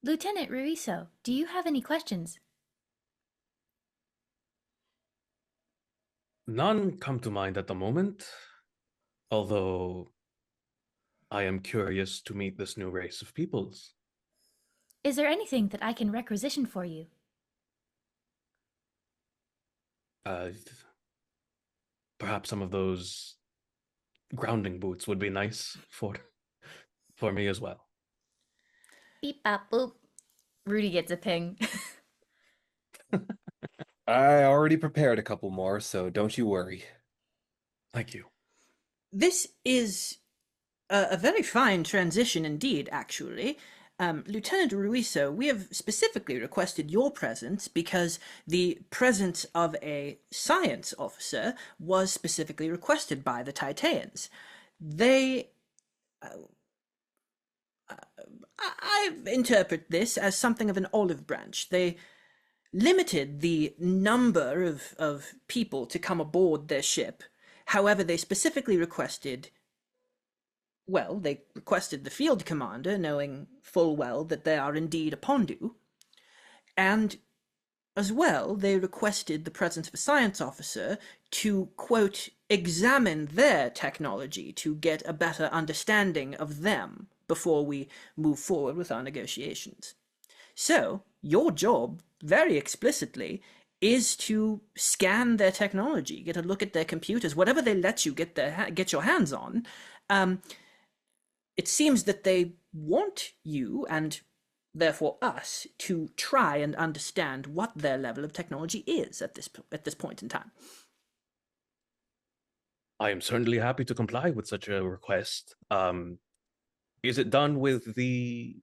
Lieutenant Ruiso, do you have any questions? None come to mind at the moment, although I am curious to meet this new race of peoples. Is there anything that I can requisition for you? Uh, Perhaps some of those grounding boots would be nice for me as well. Beep bop boop. Rudy gets a ping. I already prepared a couple more, so don't you worry. Thank you. This is a very fine transition indeed, actually. Lieutenant Ruiso, we have specifically requested your presence because the presence of a science officer was specifically requested by the Tyteans. They. I interpret this as something of an olive branch. They limited the number of people to come aboard their ship However, they specifically requested, well, they requested the field commander, knowing full well that they are indeed a Pondu, and as well, they requested the presence of a science officer to, quote, examine their technology to get a better understanding of them before we move forward with our negotiations. So, your job, very explicitly, is to scan their technology, get a look at their computers, whatever they let you get your hands on. It seems that they want you, and therefore us, to try and understand what their level of technology is at this point in time. I am certainly happy to comply with such a request. Is it done with the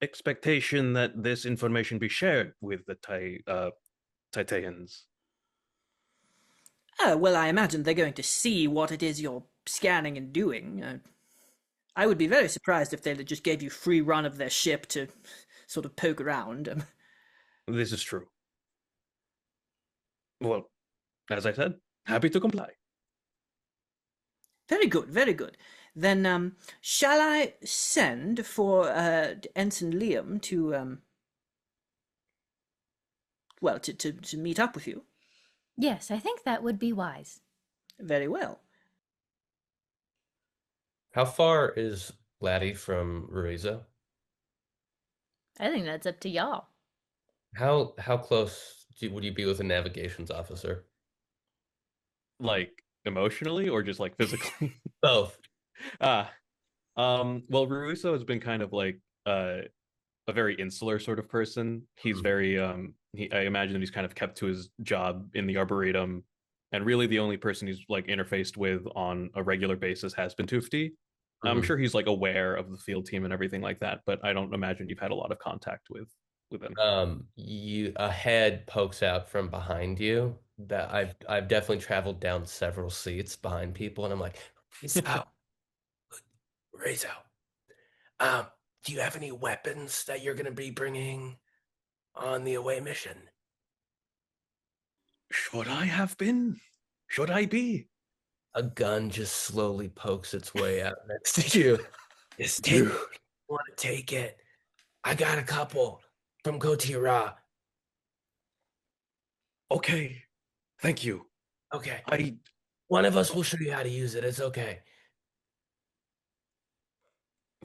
expectation that this information be shared with the Tyteans? Well, I imagine they're going to see what it is you're scanning and doing. I would be very surprised if they just gave you free run of their ship to sort of poke around. This is true. Well, as I said, happy to comply. Very good, very good. Then, shall I send for Ensign Liam to, well, to meet up with you? Yes, I think that would be wise. Very well. How far is Laddie from Ruriza? I think that's up to y'all. How close would you be with a navigations officer? Like emotionally or just like physically? Both. Well, Ruuso has been kind of like a very insular sort of person. He's very I imagine that he's kind of kept to his job in the Arboretum, and really the only person he's like interfaced with on a regular basis has been Tufti. I'm sure he's like aware of the field team and everything like that, but I don't imagine you've had a lot of contact with him. A head pokes out from behind you. That I've definitely traveled down several seats behind people, and I'm like, raise out. Do you have any weapons that you're gonna be bringing on the away mission? Should I have been? Should I be? A gun just slowly pokes its way out next to you. Just take it. Want to take it? I got a couple from Kotira. Okay, thank you. Okay. One of us will show you how to use it. It's okay.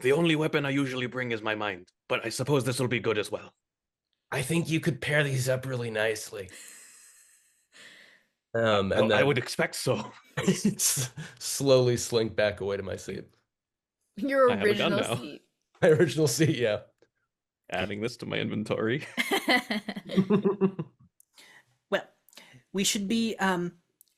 The only weapon I usually bring is my mind, but I suppose this will be good as well. I think you could pair these up really nicely. And then I would expect so. slowly slink back away to my seat. Your I have a gun original now. seat. My original seat, yeah. Adding this to my inventory. Well, we should be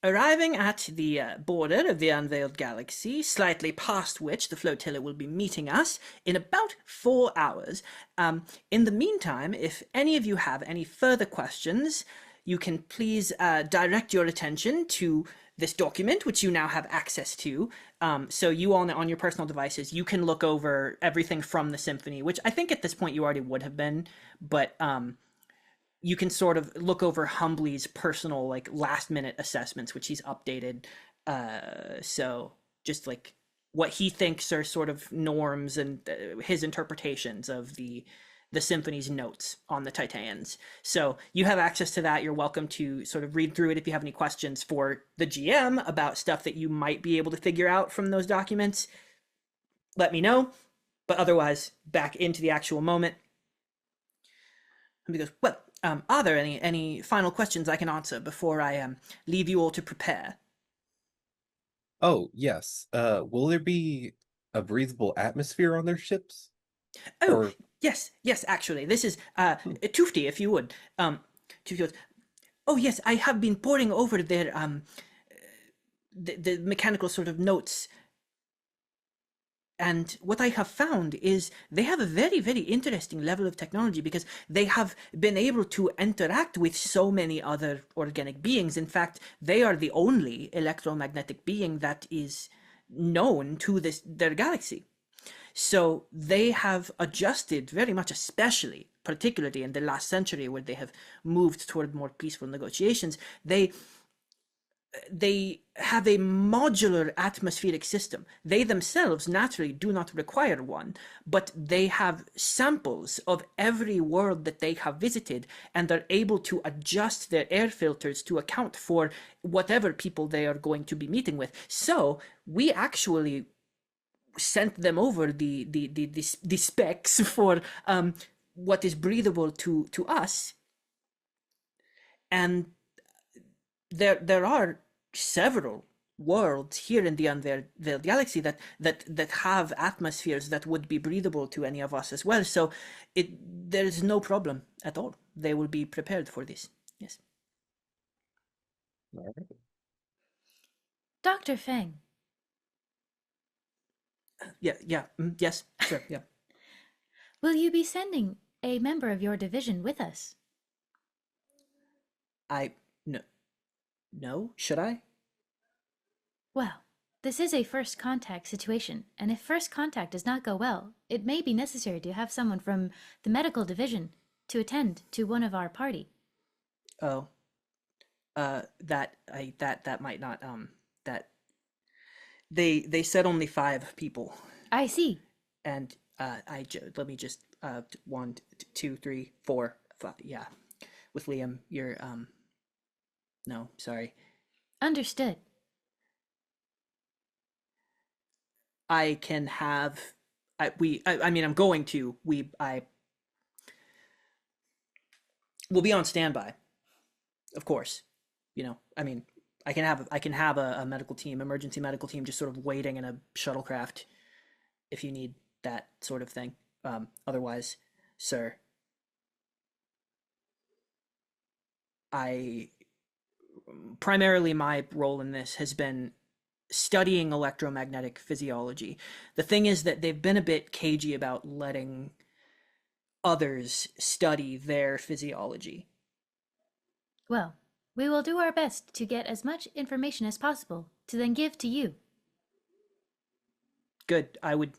arriving at the border of the Unveiled Galaxy, slightly past which the flotilla will be meeting us in about 4 hours. In the meantime, if any of you have any further questions, you can please direct your attention to this document, which you now have access to. So you all on your personal devices, you can look over everything from the symphony, which I think at this point you already would have been, but you can sort of look over Humbly's personal, like, last-minute assessments, which he's updated. So just like what he thinks are sort of norms and his interpretations of the symphony's notes on the Tyteans. So you have access to that. You're welcome to sort of read through it if you have any questions for the GM about stuff that you might be able to figure out from those documents. Let me know. But otherwise, back into the actual moment. And he goes, well, are there any final questions I can answer before I leave you all to prepare? Oh, yes. Will there be a breathable atmosphere on their ships? Oh, Or- yes, actually. This is Tufti, if you would. Tufti goes, oh, yes, I have been poring over their the mechanical sort of notes. And what I have found is they have a very, very interesting level of technology because they have been able to interact with so many other organic beings. In fact, they are the only electromagnetic being that is known to their galaxy. So they have adjusted very much, especially, particularly in the last century where they have moved toward more peaceful negotiations. They they have a modular atmospheric system. They themselves naturally do not require one, but they have samples of every world that they have visited and are able to adjust their air filters to account for whatever people they are going to be meeting with. So we actually sent them over the specs for what is breathable to us, and there are several worlds here in the unveiled galaxy that have atmospheres that would be breathable to any of us as well. So there is no problem at all. They will be prepared for this. Yes. All right. Dr. Feng, Yes, sure, yeah. will you be sending a member of your division with us? No, should I? Well, this is a first contact situation, and if first contact does not go well, it may be necessary to have someone from the medical division to attend to one of our party. Oh, that might not that they said only 5 people, I see. and let me just 1, 2, 3, 4, 5. Yeah, with Liam, you're no, sorry. Understood. I can have I mean, I'm going to I will be on standby, of course. I mean, I can have a medical team, emergency medical team, just sort of waiting in a shuttlecraft if you need that sort of thing. Otherwise, sir, I primarily my role in this has been studying electromagnetic physiology. The thing is that they've been a bit cagey about letting others study their physiology. Well, we will do our best to get as much information as possible to then give to you. Good. I would,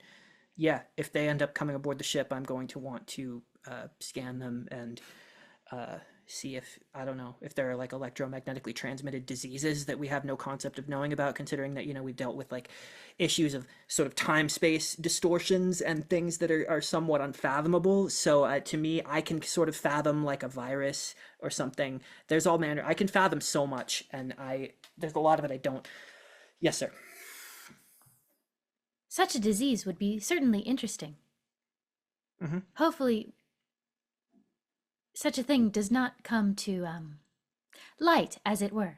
yeah, if they end up coming aboard the ship, I'm going to want to scan them and see if, I don't know, if there are like electromagnetically transmitted diseases that we have no concept of knowing about, considering that, we've dealt with like issues of sort of time-space distortions and things that are somewhat unfathomable. So to me, I can sort of fathom like a virus or something. There's all manner. I can fathom so much, and there's a lot of it I don't. Yes, sir. Such a disease would be certainly interesting. Mm-hmm. Hopefully, such a thing does not come to light, as it were.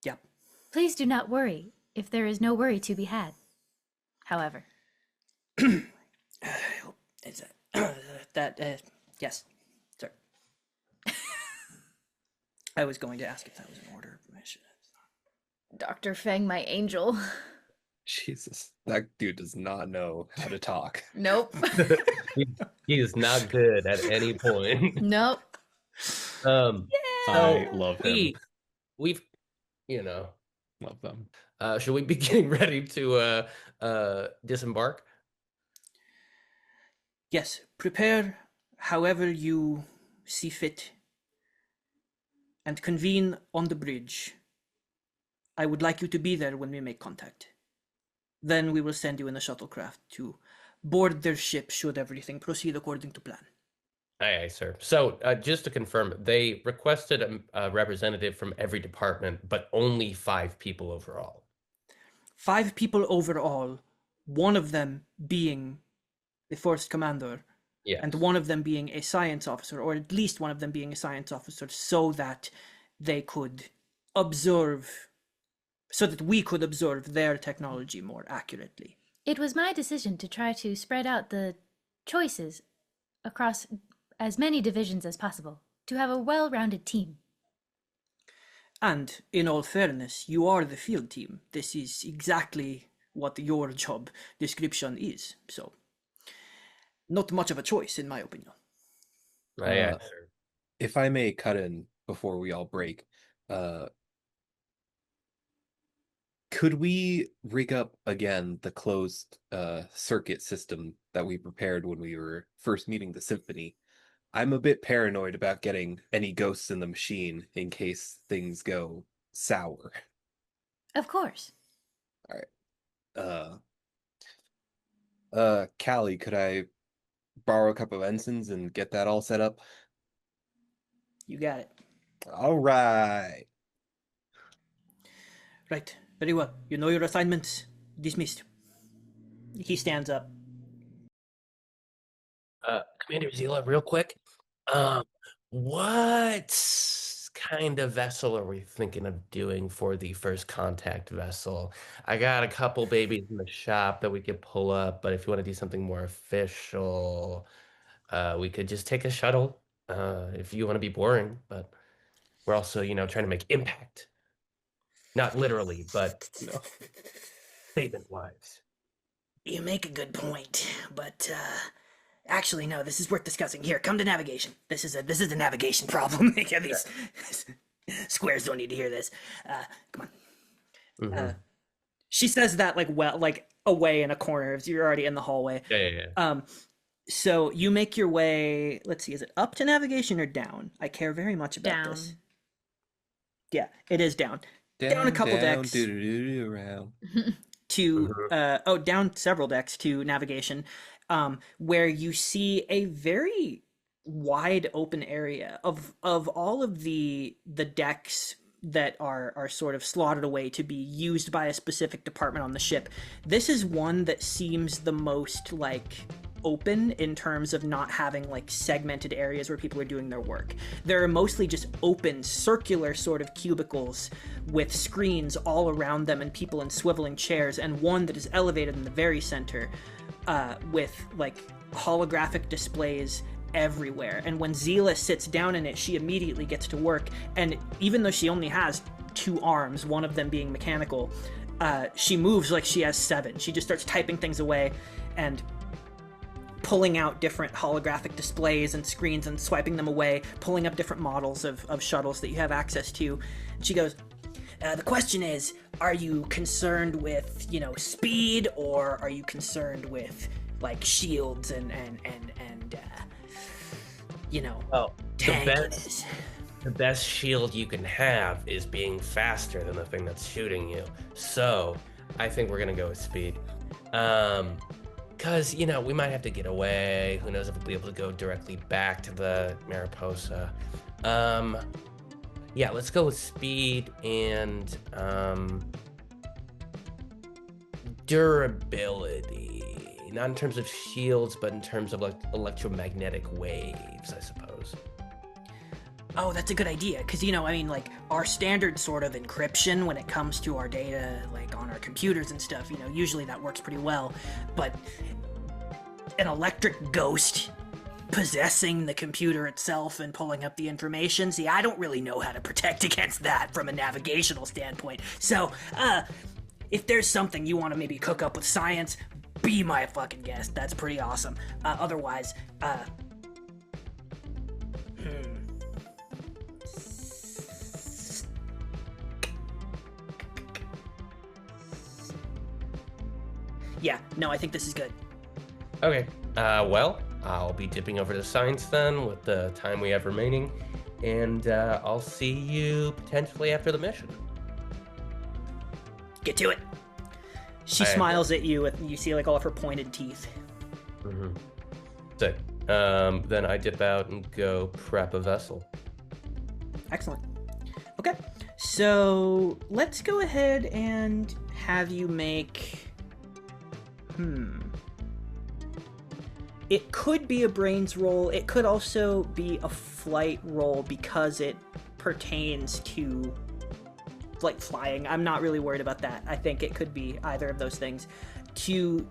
Yeah. Please do not worry if there is no worry to be had. However, Is that yes, sir. I was going to ask if that was an order of mission. Dr. Feng, my angel. Jesus, that dude does not know how to talk. Nope. He is not good at any point. Nope. I love him. We've Love them. should we be getting ready to disembark? Yes, prepare however you see fit, and convene on the bridge. I would like you to be there when we make contact. Then we will send you in a shuttlecraft to board their ship should everything proceed according to plan. Aye, sir. So just to confirm, they requested a representative from every department, but only 5 people overall. 5 people overall, one of them being the first commander, Yeah. and one of them being a science officer, or at least one of them being a science officer, so that they could observe, so that we could observe their technology more accurately. It was my decision to try to spread out the choices across as many divisions as possible, to have a well-rounded team. And in all fairness, you are the field team. This is exactly what your job description is. So, not much of a choice, in my opinion. Aye, sir. If I may cut in before we all break, could we rig up again the closed circuit system that we prepared when we were first meeting the symphony? I'm a bit paranoid about getting any ghosts in the machine in case things go sour. Of course. All right. Callie, could I borrow a couple of ensigns and get that all set up? You got it. All right. Right. Very well. You know your assignments. Dismissed. He stands up. Commander Zila, real quick. Um, what kind of vessel are we thinking of doing for the first contact vessel? I got a couple babies in the shop that we could pull up, but if you want to do something more official, we could just take a shuttle. If you want to be boring, but we're also, trying to make impact. Not literally, but statement wise. You make a good point, but actually, no. This is worth discussing. Here, come to navigation. This is a navigation problem. Yeah, these squares don't need to hear this. Come on. Mm-hmm. She says that like away in a corner. You're already in the hallway. Yeah. So you make your way. Let's see, is it up to navigation or down? I care very much about Down. this. Yeah, it is down. Down a couple decks. Around. To down several decks to navigation, where you see a very wide open area of all of the decks that are sort of slotted away to be used by a specific department on the ship. This is one that seems the most like open in terms of not having like segmented areas where people are doing their work. There are mostly just open circular sort of cubicles with screens all around them and people in swiveling chairs, and one that is elevated in the very center with like holographic displays everywhere. And when Zila sits down in it, she immediately gets to work, and even though she only has 2 arms, one of them being mechanical, she moves like she has 7. She just starts typing things away and pulling out different holographic displays and screens and swiping them away, pulling up different models of shuttles that you have access to. And she goes, the question is, are you concerned with, speed, or are you concerned with like shields and tankiness? The best shield you can have is being faster than the thing that's shooting you. So I think we're gonna go with speed. Because, we might have to get away. Who knows if we'll be able to go directly back to the Mariposa. Yeah, let's go with speed and durability. Not in terms of shields, but in terms of like electromagnetic waves, I suppose. Oh, that's a good idea, because, like, our standard sort of encryption when it comes to our data, like, on our computers and stuff, usually that works pretty well, but an electric ghost possessing the computer itself and pulling up the information, see, I don't really know how to protect against that from a navigational standpoint, so, if there's something you want to maybe cook up with science, be my fucking guest, that's pretty awesome. Otherwise, yeah, no, I think this is good. Okay, well, I'll be dipping over to science then with the time we have remaining, and I'll see you potentially after the mission. Get to it. She smiles at you, and you see like all of her pointed teeth. Mm-hmm. Sick. Then I dip out and go prep a vessel. Excellent. Okay, so let's go ahead and have you make... It could be a brains roll. It could also be a flight roll because it pertains to like flying. I'm not really worried about that. I think it could be either of those things. To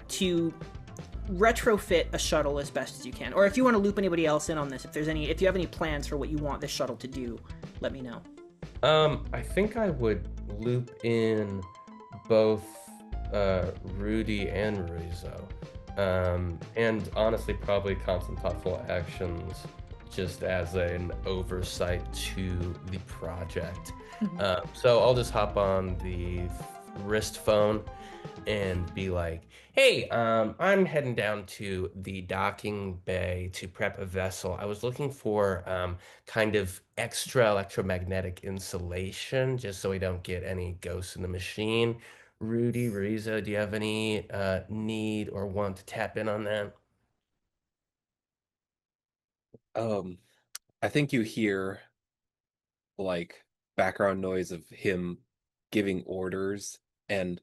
retrofit a shuttle as best as you can, or if you want to loop anybody else in on this, if you have any plans for what you want this shuttle to do, let me know. I think I would loop in both Rudy and Ruizo. And honestly, probably Constant Thoughtful Actions just as an oversight to the project. So I'll just hop on the wrist phone and be like, "Hey, I'm heading down to the docking bay to prep a vessel. I was looking for kind of extra electromagnetic insulation, just so we don't get any ghosts in the machine. Rudy, Riza, do you have any need or want to tap in on that?" Um, I think you hear like background noise of him giving orders, and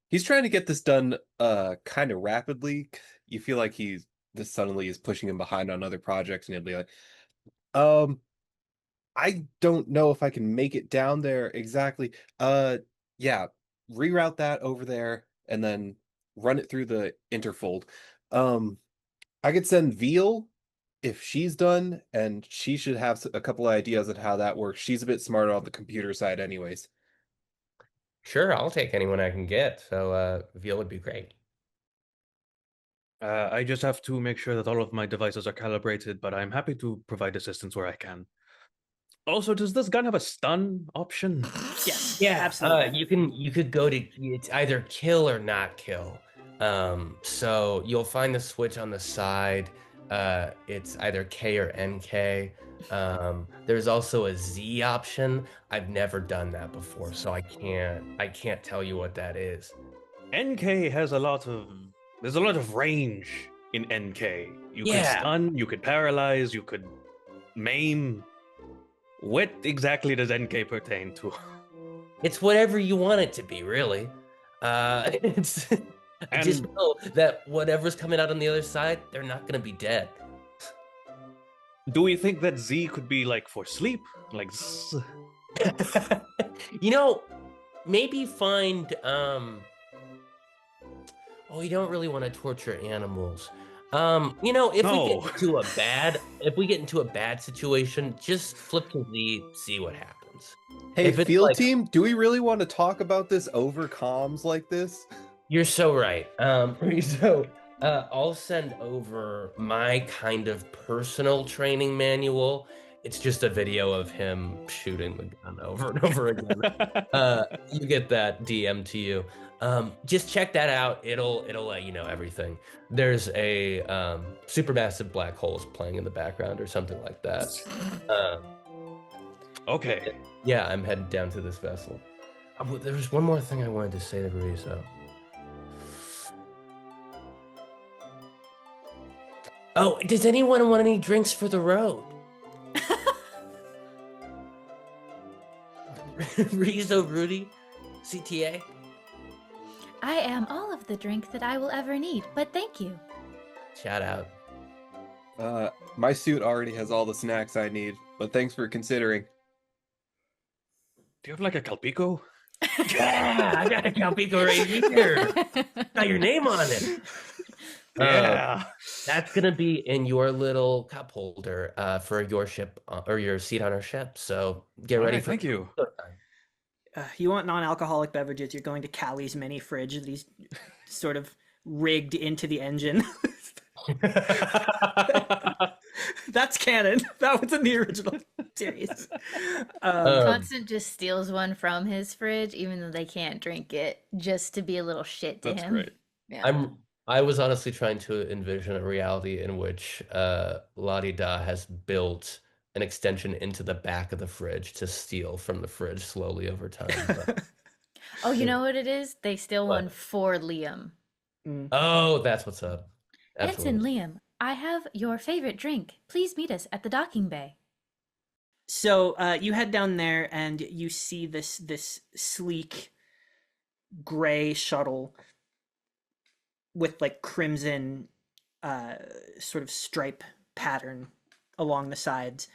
he's trying to get this done kind of rapidly. You feel like he's this suddenly is pushing him behind on other projects, and he'll be like, um, I don't know if I can make it down there exactly. Yeah, reroute that over there and then run it through the interfold. Um, I could send Veal if she's done, and she should have a couple of ideas on how that works. She's a bit smarter on the computer side, anyways. Sure, I'll take anyone I can get. So, Veal would be great. I just have to make sure that all of my devices are calibrated, but I'm happy to provide assistance where I can. Also, does this gun have a stun option? Yes, Yeah, absolutely. you could go to it's either kill or not kill. So you'll find the switch on the side. It's either K or NK. There's also a Z option. I've never done that before, so I can't tell you what that is. NK has a lot of there's a lot of range in NK. You could Yeah, stun, you could paralyze, you could maim. What exactly does NK pertain to? it's whatever you want it to be, really. It's just And know that whatever's coming out on the other side, they're not gonna be dead. do we think that Z could be like for sleep? Like You know, maybe find oh, you don't really want to torture animals. If we get No. into a bad situation, just flip to Z, see what happens. Hey, If it's field like, team, do we really want to talk about this over comms like this? you're so right. So I'll send over my kind of personal training manual. It's just a video of him shooting the gun over and over again. You get that DM to you. Just check that out. It'll let you know everything. There's a supermassive black holes playing in the background or something like that. Uh, Okay. yeah, I'm headed down to this vessel. There was one more thing I wanted to say to Rizzo. Oh, does anyone want any drinks for the road? Rizzo, Rudy, CTA. I am all of the drink that I will ever need, but thank you. Shout out. My suit already has all the snacks I need, but thanks for considering. Do you have like a Calpico? Yeah, I got a Calpico right here. Got your name on it. Yeah. That's gonna be in your little cup holder for your ship or your seat on our ship. So get All ready right, for. thank you. You want non-alcoholic beverages? You're going to Callie's mini fridge that he's sort of rigged into the engine. That's canon. That was in the original series. Constant just steals one from his fridge, even though they can't drink it, just to be a little shit to That's him. great. Yeah. I was honestly trying to envision a reality in which Lottie Da has built an extension into the back of the fridge to steal from the fridge slowly over time. But- Oh, you know what it is? They steal What? one for Liam. Oh, that's what's up. Ensign Absolutely. Liam, I have your favorite drink. Please meet us at the docking bay. So you head down there and you see this sleek gray shuttle with like crimson sort of stripe pattern along the sides.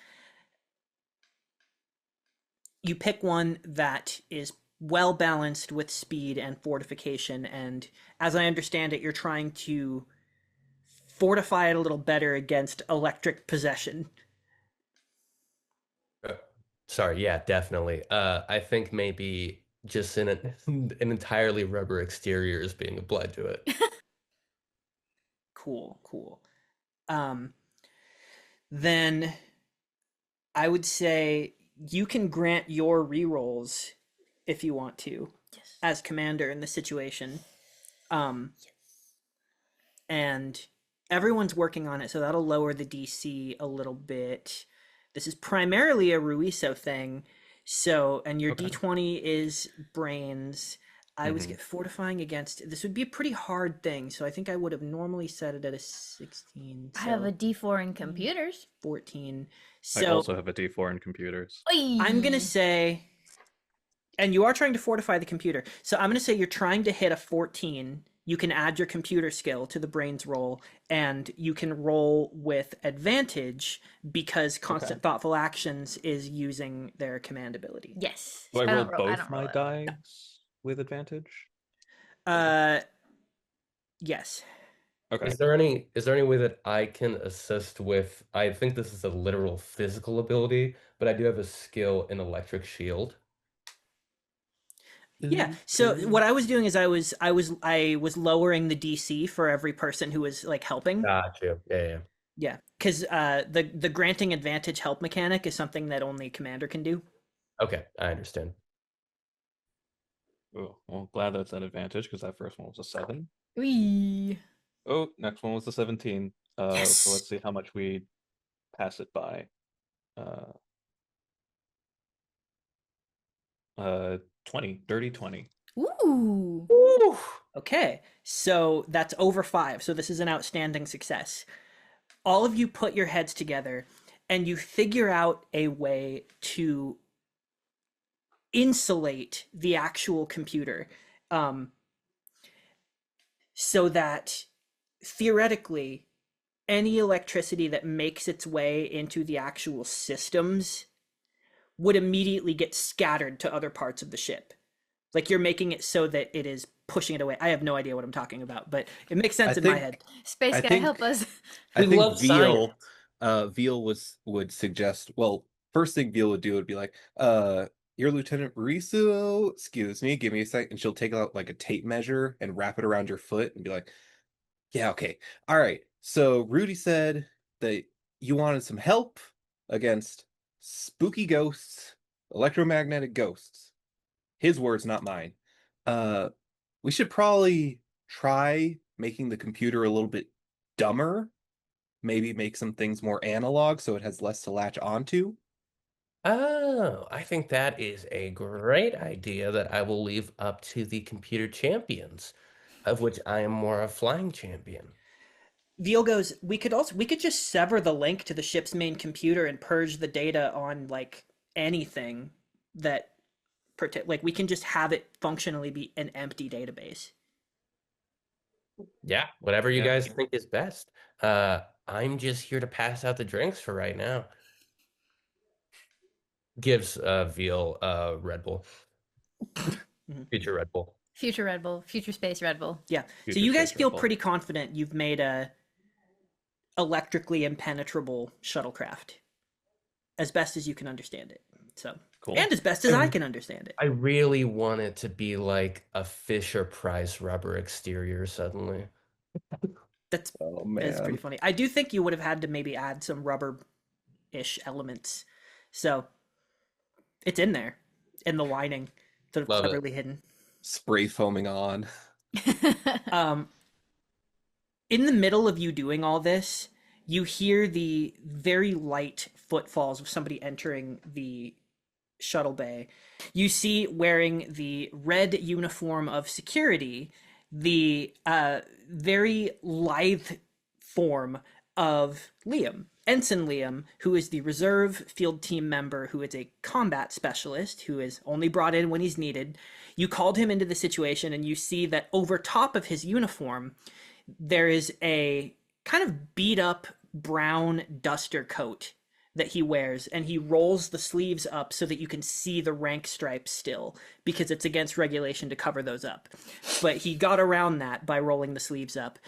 You pick one that is well balanced with speed and fortification, and as I understand it, you're trying to fortify it a little better against electric possession. Sorry, yeah, definitely. I think maybe just an entirely rubber exterior is being applied to it. Cool. Um, then I would say you can grant your rerolls if you want to Yes. as commander in the situation. Um, and everyone's working on it, so that'll lower the DC a little bit. This is primarily a Ruiso thing. So, and your Okay. D20 is brains. I was Mhm. fortifying against this would be a pretty hard thing, so I think I would have normally set it at a 16. I have a So D4 in computers. 14. I So also have a D4 in computers. I'm gonna Oy! say, and you are trying to fortify the computer. So I'm gonna say you're trying to hit a 14. You can add your computer skill to the brains roll, and you can roll with advantage because Okay. constant thoughtful actions is using their command ability. Yes. Do I I roll don't roll. I both don't my roll it. dice with advantage? Uh, yes. Okay. Is there any way that I can assist with? I think this is a literal physical ability, but I do have a skill in electric shield. Yeah. So what I was doing is I was lowering the DC for every person who was like helping. Got you. Yeah. Yeah, because the granting advantage help mechanic is something that only commander can do. Okay, I understand. Oh, well, glad that's an advantage because that first one was a 7. Wee. Oh, next one was a 17. So Yes. let's see how much we pass it by. Uh, 20, dirty 20. Ooh. Woo! Okay, so that's over 5. So this is an outstanding success. All of you put your heads together and you figure out a way to insulate the actual computer, um, so that theoretically any electricity that makes its way into the actual systems would immediately get scattered to other parts of the ship. Like you're making it so that it is pushing it away. I have no idea what I'm talking about, but it makes sense in my head. Space I guy, think help us. I We think love science. Veal would suggest. Well, first thing Veal would do would be like, "Your Lieutenant Risu, excuse me, give me a sec," and she'll take out like a tape measure and wrap it around your foot and be like, "Yeah, okay, all right." So Rudy said that you wanted some help against spooky ghosts, electromagnetic ghosts. His words, not mine. Uh, we should probably try making the computer a little bit dumber, maybe make some things more analog so it has less to latch onto. Oh, I think that is a great idea that I will leave up to the computer champions, of which I am more a flying champion. Veal goes, we could just sever the link to the ship's main computer and purge the data on like anything that like we can just have it functionally be an empty database. Yeah, whatever you Yeah. guys think is best. I'm just here to pass out the drinks for right now. Gives Veal Red Bull, Mhm. future Red Bull. Future Red Bull, future space Red Bull. Yeah. So Future you guys Space feel Rebel. pretty confident you've made a electrically impenetrable shuttlecraft as best as you can understand it. So, Cool. and as best as I can understand it. I really want it to be like a Fisher Price rubber exterior suddenly. That's Oh It's pretty man. funny. I do think you would have had to maybe add some rubber-ish elements. So it's in there, in the lining, sort of Love it. cleverly hidden. Spray foaming on. Um, in the middle of you doing all this, you hear the very light footfalls of somebody entering the shuttle bay. You see, wearing the red uniform of security, the very lithe form of Liam, Ensign Liam, who is the reserve field team member, who is a combat specialist, who is only brought in when he's needed. You called him into the situation, and you see that over top of his uniform, there is a kind of beat up brown duster coat that he wears, and he rolls the sleeves up so that you can see the rank stripes still, because it's against regulation to cover those up. But he got around that by rolling the sleeves up.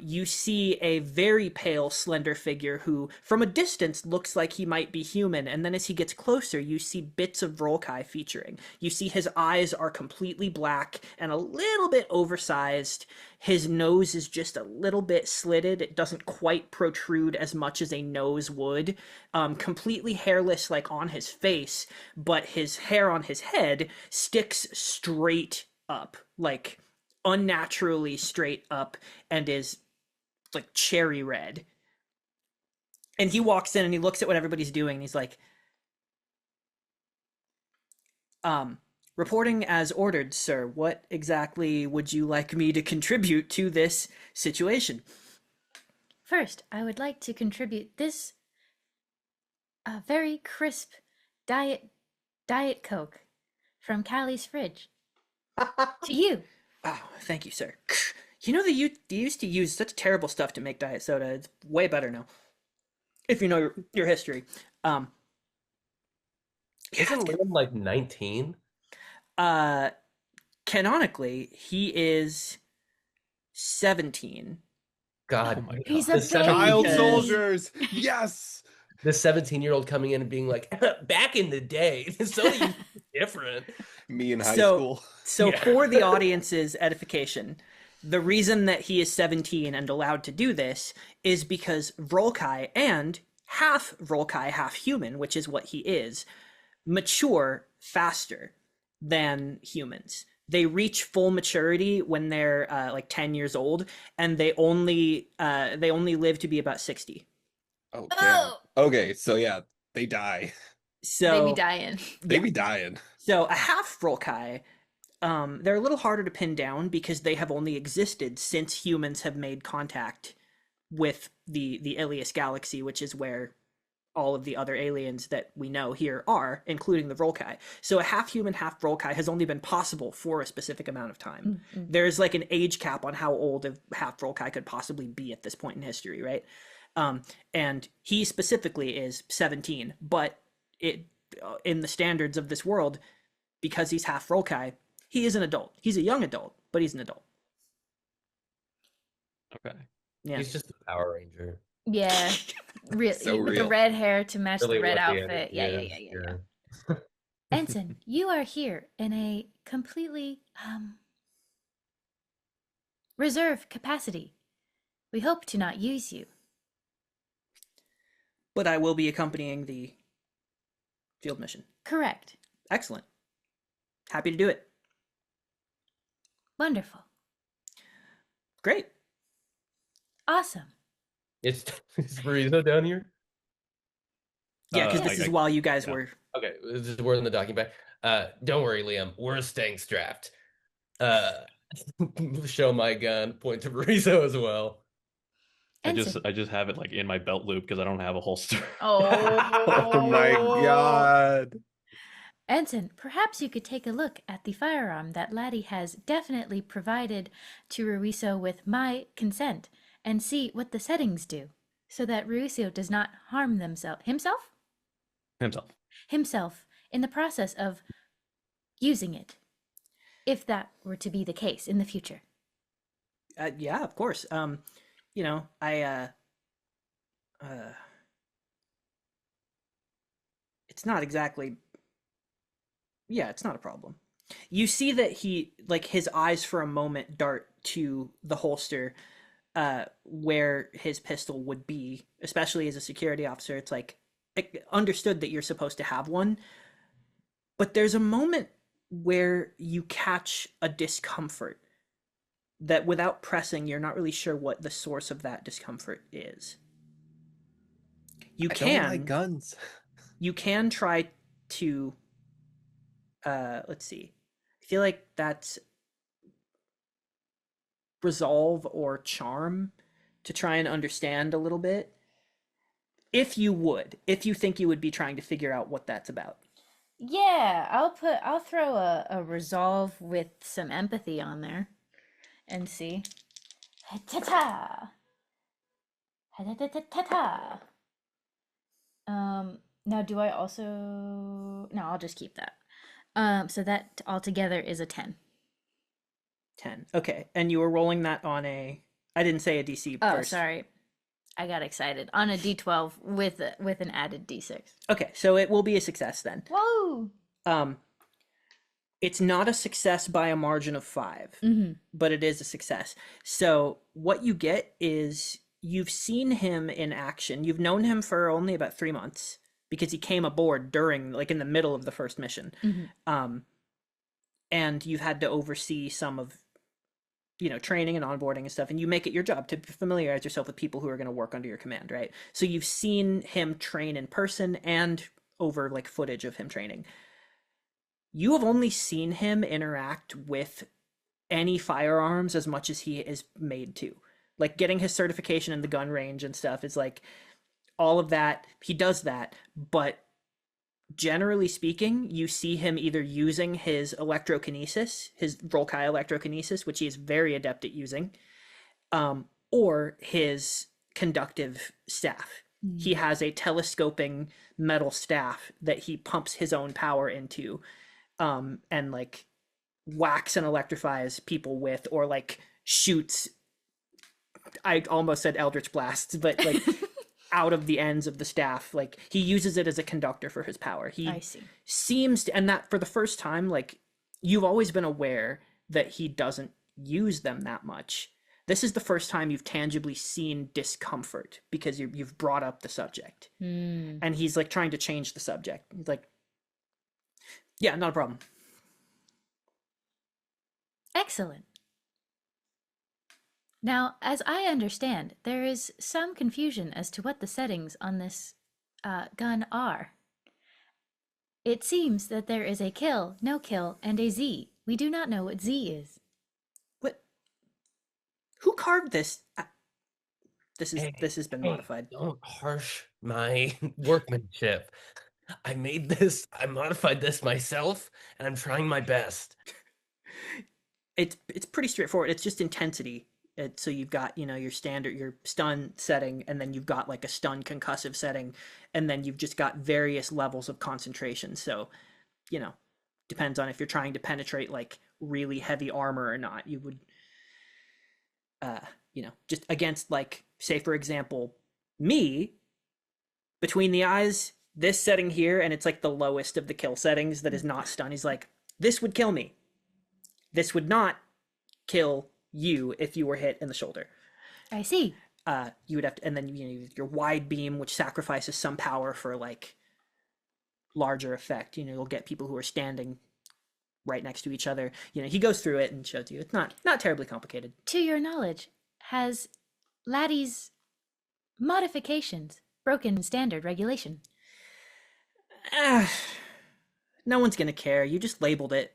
You see a very pale, slender figure who, from a distance, looks like he might be human, and then as he gets closer, you see bits of Volkai featuring. You see his eyes are completely black and a little bit oversized. His nose is just a little bit slitted. It doesn't quite protrude as much as a nose would. Completely hairless, like on his face, but his hair on his head sticks straight up, like unnaturally straight up and is like cherry red. And he walks in and he looks at what everybody's doing and he's like, reporting as ordered, sir. What exactly would you like me to contribute to this situation? First, I would like to contribute this very crisp Diet Coke from Callie's fridge to you. Oh, thank you, sir. You know that you used to use such terrible stuff to make diet soda. It's way better now. If you know your history. Isn't Liam like 19? Canonically, he is 17. God, Oh my God. He's a The 17 Child baby. soldiers. Yes. the 17-year-old coming in and being like, back in the day, soda used to be different. Me in high So- school. So Yeah. for the audience's edification, the reason that he is 17 and allowed to do this is because Volkai and half Volkai, half human, which is what he is, mature faster than humans. They reach full maturity when they're like 10 years old, and they only live to be about 60. Oh, damn. Oh, Okay, so yeah, they die. So they be dying. They be dying. So a half Volkai, they're a little harder to pin down because they have only existed since humans have made contact with the Ilias galaxy, which is where all of the other aliens that we know here are, including the Volkai. So a half human, half Volkai has only been possible for a specific amount of time. There's like an age cap on how old a half Volkai could possibly be at this point in history, right? And he specifically is 17, but in the standards of this world, because he's half Volkai, he is an adult. He's a young adult, but he's an adult. Okay. Yeah. He's just a Power Ranger. Yeah, really, So with the real. red hair to match Really the red what the outfit. end Yeah. is, Yeah. Ensign, you are here in a completely reserve capacity. We hope to not use you. But I will be accompanying the field mission. Correct. Excellent. Happy to do it. Wonderful. Great. Awesome. Is Burrito down here? Yeah, because this is while you guys yeah. were. Okay, this is we're in the docking bay. Don't worry, Liam. We're staying strapped. Show my gun. Point to Burrito as well. Ensign. I just have it like in my belt loop because I don't have a holster. Oh my god. Ensign, perhaps you could take a look at the firearm that Laddie has definitely provided to Ruiso with my consent and see what the settings do so that Ruiso does not harm himself in the process of using it, if that were to be the case in the future. Yeah, of course. You know, it's not exactly. Yeah, it's not a problem. You see that he, like, his eyes for a moment dart to the holster where his pistol would be, especially as a security officer. It's like, understood that you're supposed to have one, but there's a moment where you catch a discomfort that without pressing, you're not really sure what the source of that discomfort is. I don't like guns. You can try to let's see. I feel like that's resolve or charm to try and understand a little bit. If you think you would be trying to figure out what that's about. Yeah, I'll throw a resolve with some empathy on there and see. Ta-ta! Ta-ta-ta-ta-ta! Now do I also... No, I'll just keep that. So that altogether is a 10. 10. Okay. And you were rolling that on a... I didn't say a DC Oh, first. sorry. I got excited. On a D12 with an added D6. Okay, so it will be a success then. Whoa! It's not a success by a margin of 5, Mm-hmm. but it is a success. So what you get is you've seen him in action. You've known him for only about 3 months because he came aboard during, like, in the middle of the first mission. Mm-hmm. And you've had to oversee some of training and onboarding and stuff, and you make it your job to familiarize yourself with people who are going to work under your command, right? So you've seen him train in person and over like footage of him training. You have only seen him interact with any firearms as much as he is made to. Like getting his certification in the gun range and stuff is like all of that. He does that, but generally speaking, you see him either using his electrokinesis, his Volkai electrokinesis, which he is very adept at using, or his conductive staff. He has a telescoping metal staff that he pumps his own power into, and like whacks and electrifies people with, or like shoots. I almost said eldritch blasts, but like out of the ends of the staff. Like he uses it as a conductor for his power. I see. Seems to, and that for the first time, like you've always been aware that he doesn't use them that much. This is the first time you've tangibly seen discomfort because you've brought up the subject, and he's like trying to change the subject. He's like, yeah, not a problem. Excellent. Now, as I understand, there is some confusion as to what the settings on this gun are. It seems that there is a kill, no kill, and a Z. We do not know what Z is. What? Who carved this? This has been modified. Don't harsh my workmanship. I made this, I modified this myself, and I'm trying my best. It's pretty straightforward. It's just intensity. So you've got, your standard, your stun setting, and then you've got like a stun concussive setting, and then you've just got various levels of concentration. So, depends on if you're trying to penetrate like really heavy armor or not. You would, just against like, say for example, me, between the eyes, this setting here, and it's like the lowest of the kill settings that is not stun. He's like, this would kill me. This would not kill you if you were hit in the shoulder. I see. You would have to, and then your wide beam, which sacrifices some power for like larger effect. You'll get people who are standing right next to each other. He goes through it and shows you. It's not terribly complicated. To your knowledge, has Laddie's modifications broken standard regulation? No one's gonna care. You just labeled it.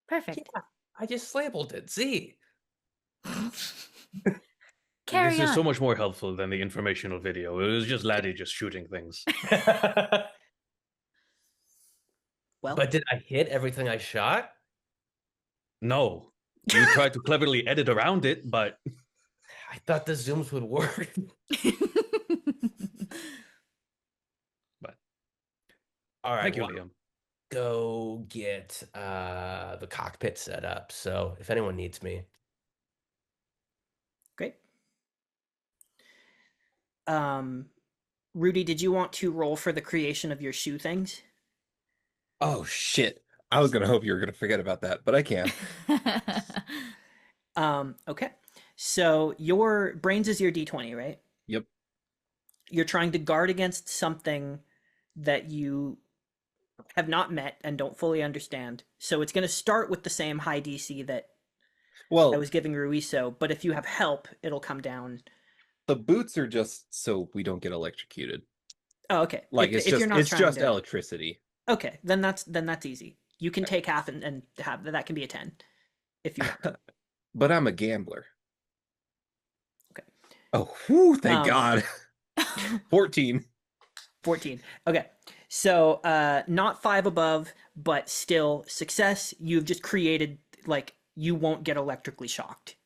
Perfect. Yeah, I just labeled it Z. Carry This on. is so much more helpful than the informational video. It was just Laddie just shooting things. Well, But did I hit everything I shot? No. You tried to cleverly edit around it, but I thought the zooms would work. But All right, thank you, well, Liam. go get the cockpit set up. So if anyone needs me. great. Rudy, did you want to roll for the creation of your shoe things? Oh shit. I was gonna hope you were gonna forget about that, but I can. Okay. So your brains is your D20, right? Yep. You're trying to guard against something that you have not met and don't fully understand. So it's going to start with the same high DC that I Well, was giving Ruiso, but if you have help, it'll come down. the boots are just so we don't get electrocuted. Oh, okay. Like If it's you're just not it's trying just to- electricity. Okay, then that's easy. You can take half and have that can be a 10 if you want. But I'm a gambler. Okay. Oh, whew, thank Um, God. 14. 14. Okay. So not 5 above, but still success. You've just created, like, you won't get electrically shocked.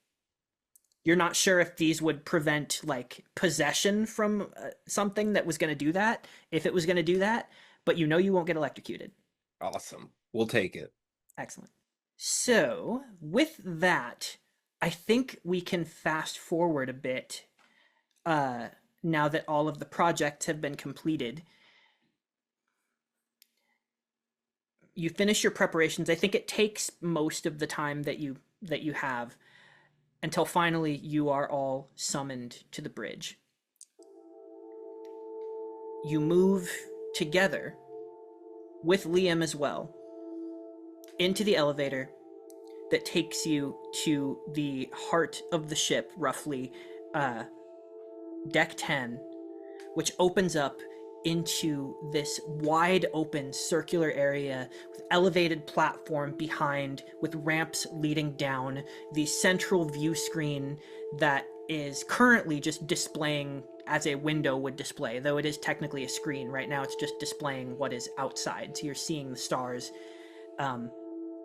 You're not sure if these would prevent, like, possession from something that was going to do that, if it was going to do that, but you won't get electrocuted. Awesome. We'll take it. Excellent. So, with that, I think we can fast forward a bit now that all of the projects have been completed. You finish your preparations. I think it takes most of the time that you have until finally you are all summoned to the bridge. You move together with Liam as well into the elevator. that takes you to the heart of the ship, roughly deck 10, which opens up into this wide open circular area with elevated platform behind, with ramps leading down, the central view screen that is currently just displaying as a window would display, though it is technically a screen. Right now it's just displaying what is outside, so you're seeing the stars.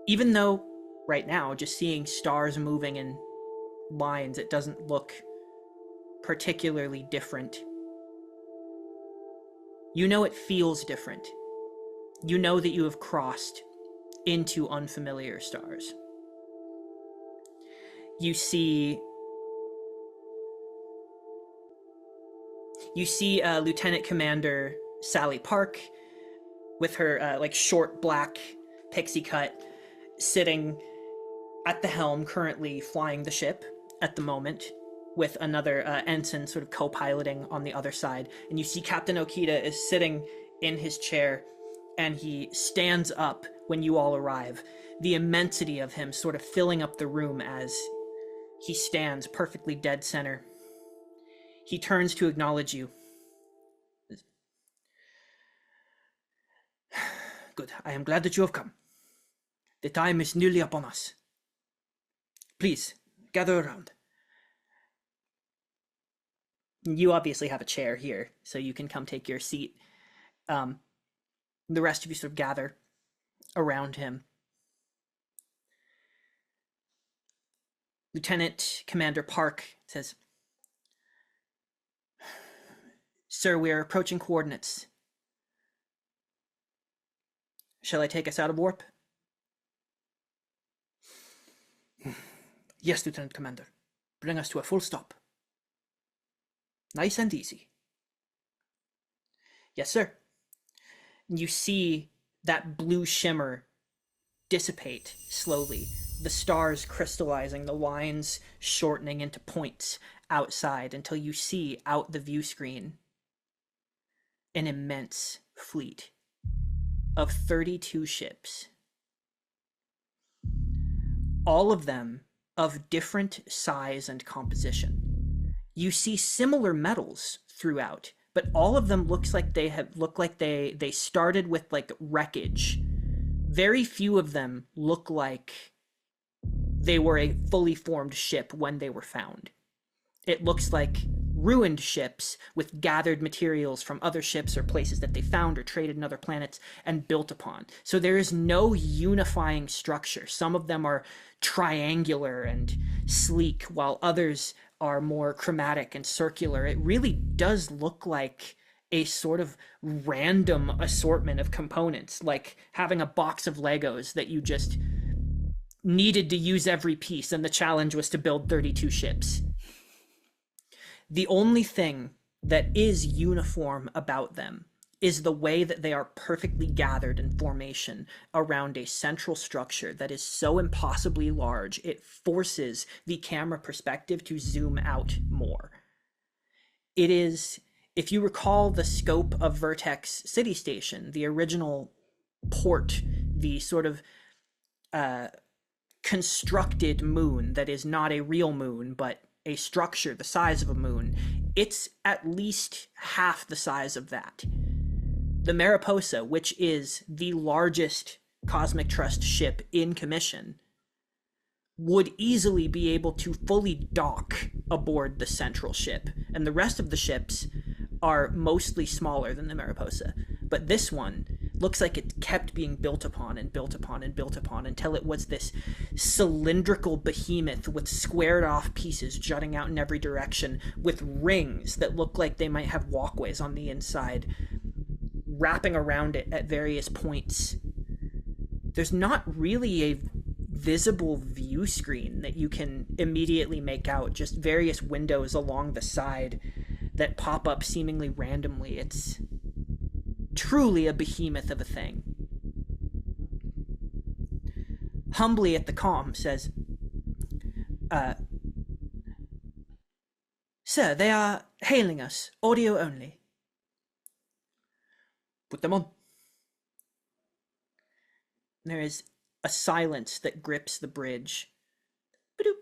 Even though right now just seeing stars moving in lines, it doesn't look particularly different. You know it feels different. You know that you have crossed into unfamiliar stars. You see Lieutenant Commander Sally Park with her like short black pixie cut, sitting at the helm, currently flying the ship at the moment, with another ensign sort of co-piloting on the other side. And you see Captain Okita is sitting in his chair, and he stands up when you all arrive. The immensity of him sort of filling up the room as he stands perfectly dead center. He turns to acknowledge you. Good. I am glad that you have come. The time is nearly upon us. Please, gather around. You obviously have a chair here, so you can come take your seat. The rest of you sort of gather around him. Lieutenant Commander Park says, "Sir, we are approaching coordinates. Shall I take us out of warp?" "Yes, Lieutenant Commander. Bring us to a full stop. Nice and easy." "Yes, sir." You see that blue shimmer dissipate slowly, the stars crystallizing, the lines shortening into points outside, until you see out the view screen an immense fleet of 32 ships. All of them of different size and composition. You see similar metals throughout, but all of them look like they started with like wreckage. Very few of them look like they were a fully formed ship when they were found. It looks like ruined ships with gathered materials from other ships or places that they found or traded in other planets and built upon. So there is no unifying structure. Some of them are triangular and sleek, while others are more chromatic and circular. It really does look like a sort of random assortment of components, like having a box of Legos that you just needed to use every piece, and the challenge was to build 32 ships. The only thing that is uniform about them is the way that they are perfectly gathered in formation around a central structure that is so impossibly large it forces the camera perspective to zoom out more. It is, if you recall the scope of Vertex City Station, the original port, the sort of constructed moon that is not a real moon, but a structure the size of a moon, it's at least half the size of that. The Mariposa, which is the largest Cosmic Trust ship in commission, would easily be able to fully dock aboard the central ship, and the rest of the ships are mostly smaller than the Mariposa. But this one looks like it kept being built upon and built upon and built upon until it was this cylindrical behemoth with squared off pieces jutting out in every direction, with rings that look like they might have walkways on the inside wrapping around it at various points. There's not really a visible view screen that you can immediately make out, just various windows along the side that pop up seemingly randomly. It's truly a behemoth of a thing. Humbly at the comm says, "Sir, they are hailing us, audio only." "Put them on." There is a silence that grips the bridge. Ba-doop.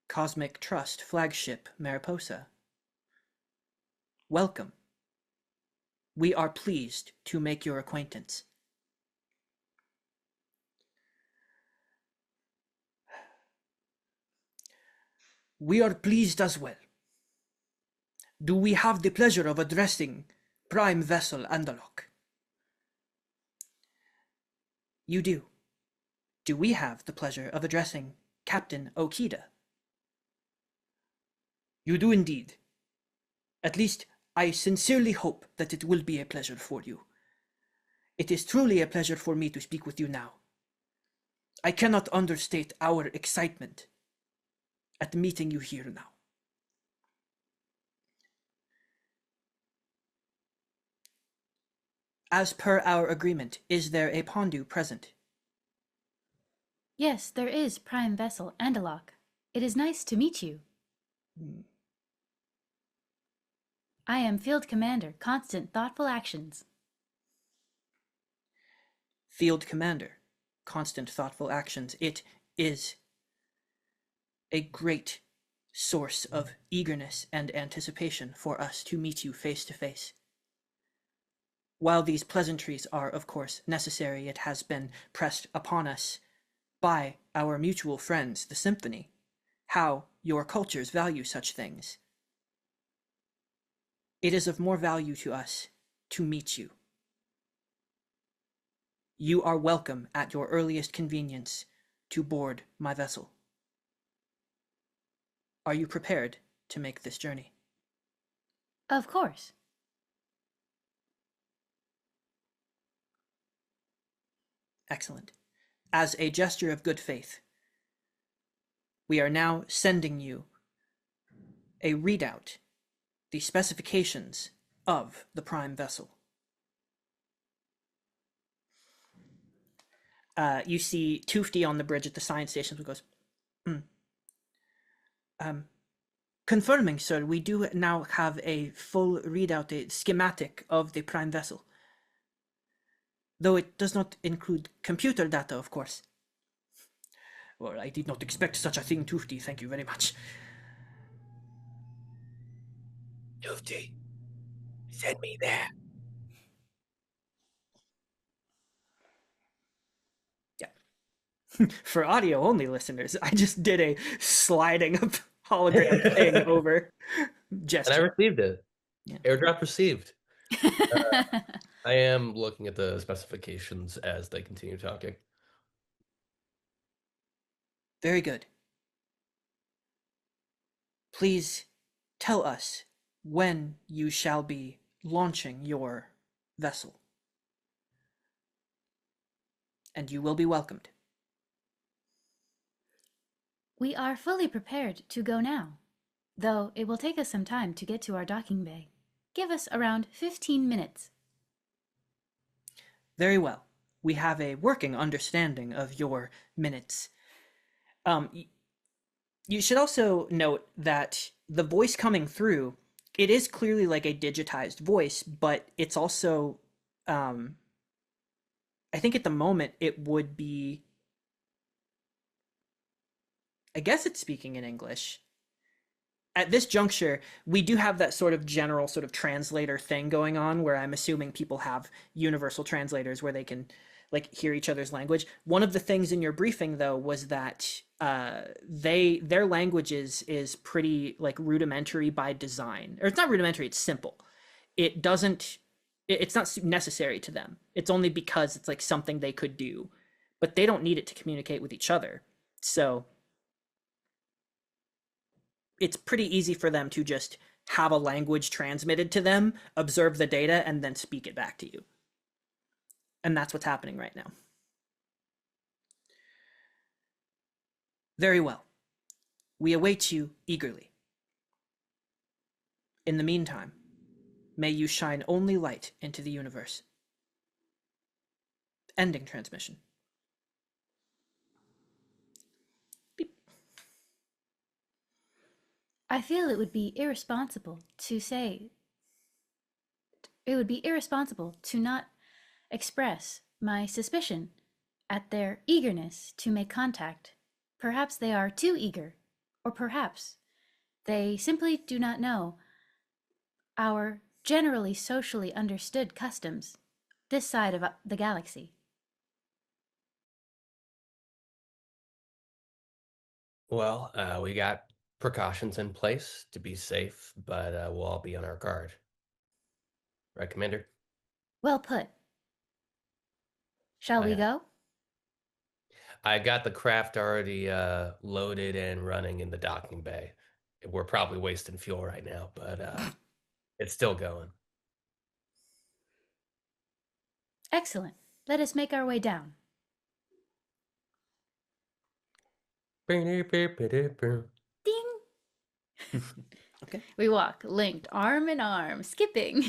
Cosmic Trust Flagship Mariposa. Welcome. We are pleased to make your acquaintance. We are pleased as well. Do we have the pleasure of addressing Prime Vessel Andalok? You do. Do we have the pleasure of addressing Captain Okida? You do indeed. At least, I sincerely hope that it will be a pleasure for you. It is truly a pleasure for me to speak with you now. I cannot understate our excitement at meeting you here now. As per our agreement, is there a Pondu present? Yes, there is, Prime Vessel Andalok. It is nice to meet you. I am Field Commander, Constant Thoughtful Actions. Field Commander, Constant Thoughtful Actions. It is a great source of eagerness and anticipation for us to meet you face to face. While these pleasantries are, of course, necessary, it has been pressed upon us by our mutual friends, the Symphony, how your cultures value such things. It is of more value to us to meet you. You are welcome at your earliest convenience to board my vessel. Are you prepared to make this journey? Of course. Excellent. As a gesture of good faith, we are now sending you a readout, the specifications of the Prime Vessel. You see Toofty on the bridge at the science station who goes, confirming, sir, we do now have a full readout, a schematic of the Prime Vessel. Though it does not include computer data, of course. Well, I did not expect such a thing, Toofty. Thank you very much. Toofty, send me that. Yeah. For audio-only listeners, I just did a sliding hologram thing over gesture. And I received it. Yeah. Airdrop received. I am looking at the specifications as they continue talking. Very good. Please tell us when you shall be launching your vessel. And you will be welcomed. We are fully prepared to go now, though it will take us some time to get to our docking bay. Give us around 15 minutes. Very well. We have a working understanding of your minutes. You should also note that the voice coming through, it is clearly like a digitized voice, but it's also, I think at the moment it would be, I guess it's speaking in English. At this juncture, we do have that sort of general sort of translator thing going on where I'm assuming people have universal translators where they can like hear each other's language. One of the things in your briefing though was that their language is pretty like rudimentary by design. Or it's not rudimentary, it's simple. It's not necessary to them. It's only because it's like something they could do, but they don't need it to communicate with each other. So it's pretty easy for them to just have a language transmitted to them, observe the data, and then speak it back to you. And that's what's happening right now. Very well. We await you eagerly. In the meantime, may you shine only light into the universe. Ending transmission. I feel it would be irresponsible to say It would be irresponsible to not express my suspicion at their eagerness to make contact. Perhaps they are too eager, or perhaps they simply do not know our generally socially understood customs this side of the galaxy. Well, we got precautions in place to be safe, but we'll all be on our guard. Right, Commander? Well put. Shall we go? I got the craft already loaded and running in the docking bay. We're probably wasting fuel right now, but it's still going. Excellent. Let us make our way down. Ding. Okay. We walk, linked, arm in arm, skipping.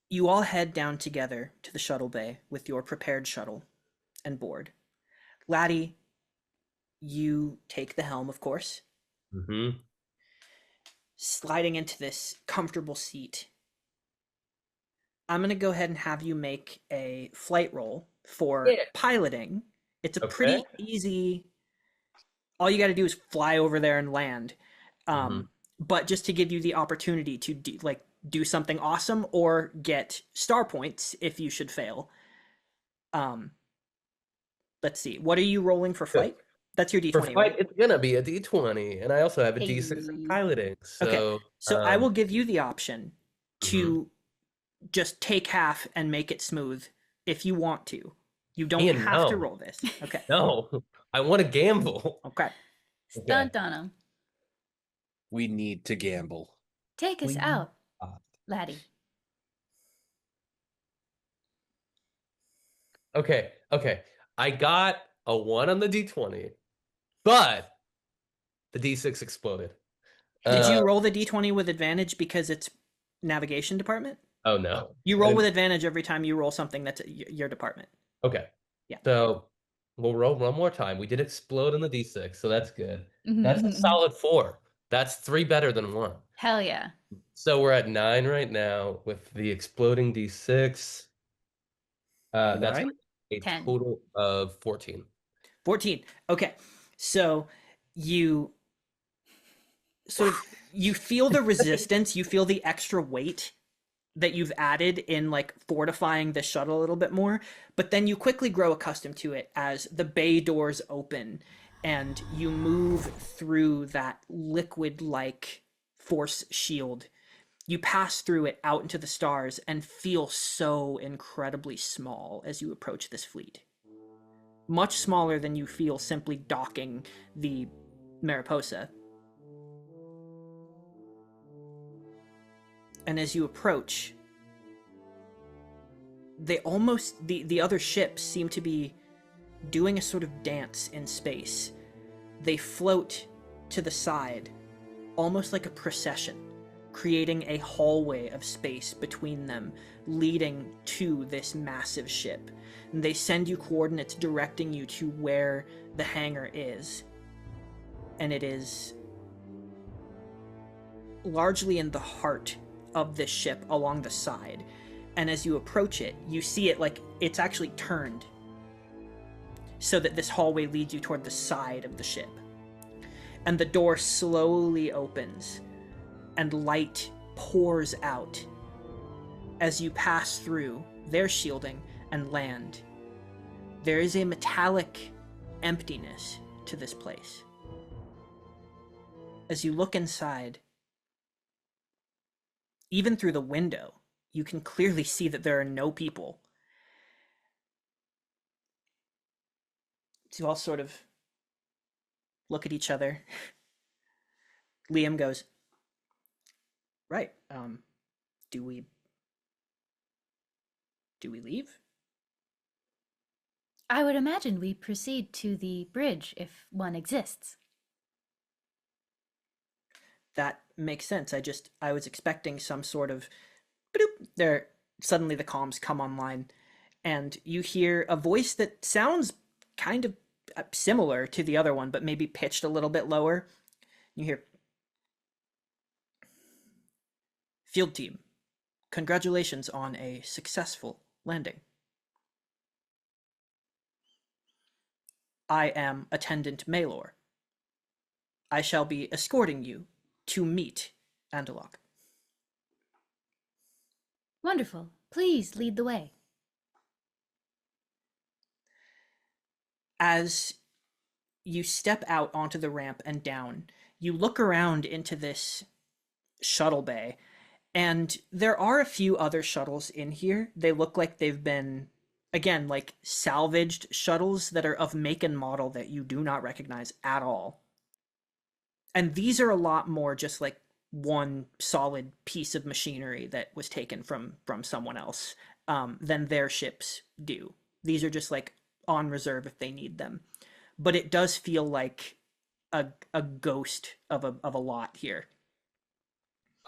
You all head down together to the shuttle bay with your prepared shuttle and board. Laddie, you take the helm, of course. Mm-hmm. Sliding into this comfortable seat. I'm going to go ahead and have you make a flight roll for piloting. It's a pretty easy... All you got to do is fly over there and land. But just to give you the opportunity to do something awesome or get star points if you should fail. Let's see. What are you rolling for flight? That's your D20, For flight, right? it's gonna be a D20, and I also have a D6 in piloting. So, okay. So I will give you the option to just take half and make it smooth if you want to. You don't have to roll this. Okay. No, I want to gamble. Okay. Stunt on him. We need to gamble. Take us out, Laddie. Okay. I got a 1 on the D20, but the D6 exploded. Did you roll the D20 with advantage because it's navigation department? Oh, no. You roll with advantage every time you roll something that's your department. Okay. Yeah. So we'll roll one more time. We did explode on the D6, so that's good. That's a solid 4. That's 3 better than 1. Hell yeah. So we're at 9 right now with the exploding D6. That's Right? a 10. total of 14. 14. Okay. So you sort of you feel the resistance, you feel the extra weight that you've added in fortifying the shuttle a little bit more, but then you quickly grow accustomed to it as the bay doors open and you move through that liquid-like force shield. You pass through it out into the stars and feel so incredibly small as you approach this fleet. Much smaller than you feel simply docking the Mariposa. And as you approach, the other ships seem to be doing a sort of dance in space. They float to the side, almost like a procession, creating a hallway of space between them, leading to this massive ship. And they send you coordinates directing you to where the hangar is. And it is largely in the heart of this ship along the side. And as you approach it, you see it it's actually turned so that this hallway leads you toward the side of the ship. And the door slowly opens and light pours out as you pass through their shielding and land. There is a metallic emptiness to this place. As you look inside, even through the window, you can clearly see that there are no people. So you all sort of look at each other. Liam goes, right, do we leave? I would imagine we proceed to the bridge if one exists. That makes sense. I was expecting some sort of there. Suddenly the comms come online and you hear a voice that sounds kind of similar to the other one, but maybe pitched a little bit lower. You hear, "Field team, congratulations on a successful landing. I am Attendant Maelor. I shall be escorting you to meet Andalok. Wonderful. Please lead the way. As you step out onto the ramp and down, you look around into this shuttle bay, and there are a few other shuttles in here. They look like they've been, again, like salvaged shuttles that are of make and model that you do not recognize at all. And these are a lot more just like one solid piece of machinery that was taken from someone else than their ships do. These are just like on reserve if they need them. But it does feel like a ghost of a lot here.